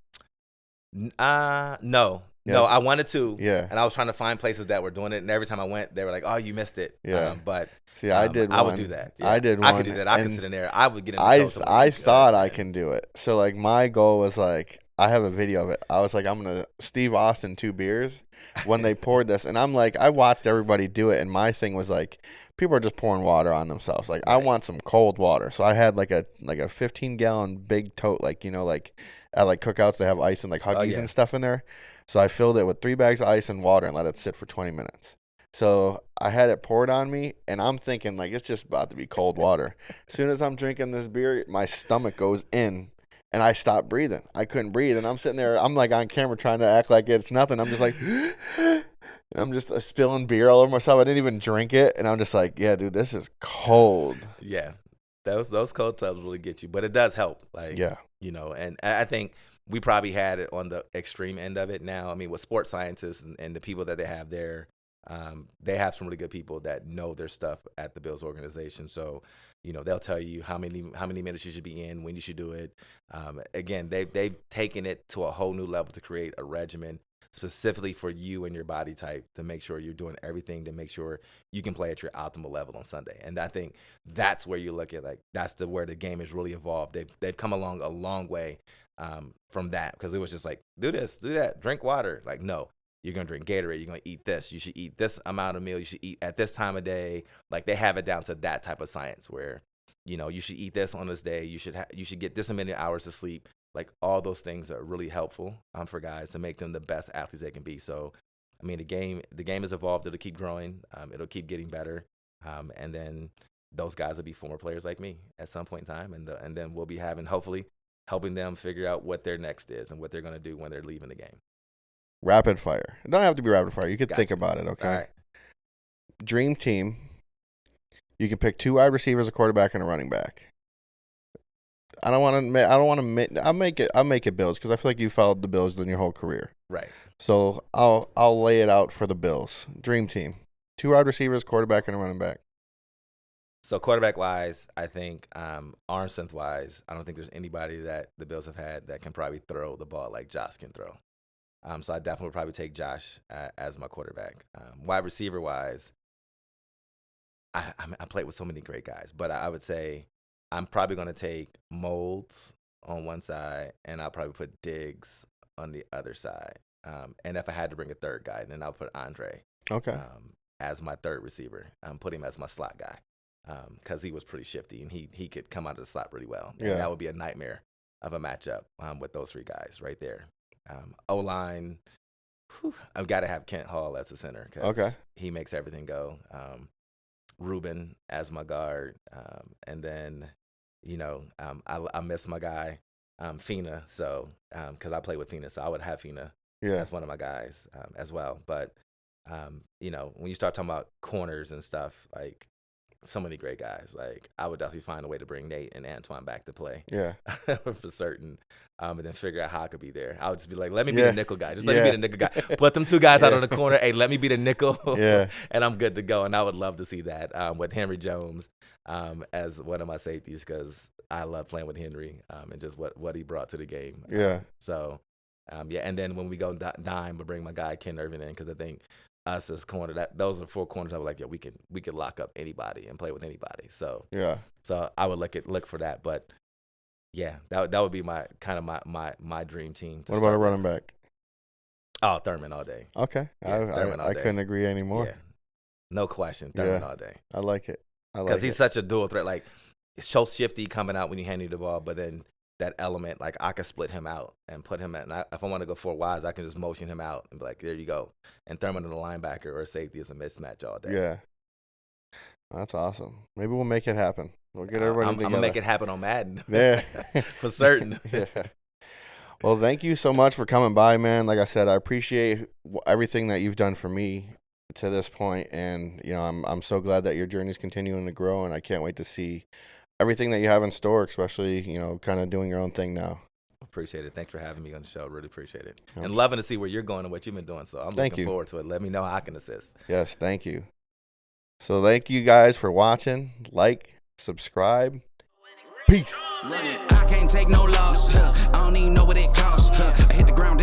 No. Yes. No, I wanted to. Yeah. And I was trying to find places that were doing it, and every time I went, they were like, "Oh, you missed it." Yeah. But See, I did one. I would do that. Yeah. I did I one. could do that. I could sit in there. I would get in the I cold tub. I thought I can do it. So like my goal was like I have a video of it. I was like I'm gonna Steve Austin 2 beers when they poured this, and I'm like I watched everybody do it, and my thing was like people are just pouring water on themselves. Like I want some cold water, so I had like a 15-gallon big tote, like like at like cookouts they have ice and like Huggies and stuff in there. So I filled it with 3 bags of ice and water and let it sit for 20 minutes. So I had it poured on me, and I'm thinking like it's just about to be cold water. As soon as I'm drinking this beer, my stomach goes in, and I stopped breathing. I couldn't breathe, and I'm sitting there. I'm like on camera trying to act like it's nothing. I'm just like, and I'm just spilling beer all over myself. I didn't even drink it, and I'm just like, yeah, dude, this is cold. Yeah, those cold tubs really get you, but it does help. Like, Yeah. And I think we probably had it on the extreme end of it now. I mean, with sports scientists and the people that they have there, they have some really good people that know their stuff at the Bills organization. So, they'll tell you how many minutes you should be in, when you should do it. Again, they've taken it to a whole new level to create a regimen specifically for you and your body type to make sure you're doing everything to make sure you can play at your optimal level on Sunday. And I think that's where you look at, like, that's where the game has really evolved. They've come along a long way from that, because it was just like, do this, do that, drink water. Like, no, you're going to drink Gatorade. You're going to eat this. You should eat this amount of meal. You should eat at this time of day. Like, they have it down to that type of science where, you should eat this on this day. You should get this many hours of sleep. Like, all those things are really helpful for guys to make them the best athletes they can be. So, I mean, the game has evolved. It'll keep growing. It'll keep getting better. And then those guys will be former players like me at some point in time. And then we'll be hopefully helping them figure out what their next is and what they're going to do when they're leaving the game. Rapid fire. It don't have to be rapid fire. You could think about it, okay? All right. Dream team. You can pick 2 wide receivers, a quarterback, and a running back. I'll make it Bills, because I feel like you followed the Bills in your whole career. Right. So I'll lay it out for the Bills. Dream team. 2 wide receivers, quarterback, and a running back. So quarterback-wise, I think arm strength-wise, I don't think there's anybody that the Bills have had that can probably throw the ball like Josh can throw. So I definitely would probably take Josh as my quarterback. Wide receiver-wise, I played with so many great guys, but I would say I'm probably going to take Molds on one side, and I'll probably put Diggs on the other side. And if I had to bring a third guy, then I'll put Andre as my third receiver. Put him as my slot guy because he was pretty shifty, and he could come out of the slot really well. And that would be a nightmare of a matchup with those 3 guys right there. O-line, I've got to have Kent Hall as the center because he makes everything go. Ruben as my guard, and then I miss my guy Fina, so because I play with Fina, so I would have Fina as one of my guys as well. But when you start talking about corners and stuff, like, so many great guys. Like, I would definitely find a way to bring Nate and Antoine back to play. Yeah. For certain. And then figure out how I could be there. I would just be like, let me be the nickel guy. Just let me be the nickel guy. Put them 2 guys out on the corner. Hey, let me be the nickel. And I'm good to go. And I would love to see that with Henry Jones as one of my safeties, because I love playing with Henry and just what he brought to the game. And then when we go dime, I bring my guy Ken Irvin in, because I think us as corner. Those are 4 corners. I was like, yeah, we could lock up anybody and play with anybody. So Yeah. So I would look for that. But yeah, that would be my kind of my dream team. What about a running back? Oh, Thurman all day. Okay. Yeah, Thurman all I day. couldn't agree anymore. Yeah. No question. Thurman all day. I like it. Because he's such a dual threat. Like, it's so shifty coming out when you hand you the ball, but then that element, like, I could split him out and put him at, if I want to go 4 wides, I can just motion him out and be like, there you go. And Thurman in the linebacker or safety is a mismatch all day. Yeah. That's awesome. Maybe we'll make it happen. We'll get everybody together. I'm going to make it happen on Madden. Yeah. For certain. Yeah. Well, thank you so much for coming by, man. Like I said, I appreciate everything that you've done for me to this point, and I'm so glad that your journey's continuing to grow, and I can't wait to see everything that you have in store, especially kind of doing your own thing now. Appreciate it. Thanks for having me on the show. Really appreciate it. And loving to see where you're going and what you've been doing. So I'm looking forward to it. Let me know how I can assist. Yes, thank you. So thank you guys for watching. Like, subscribe. Peace. I can't take no loss. I don't even know what it costs. I hit the ground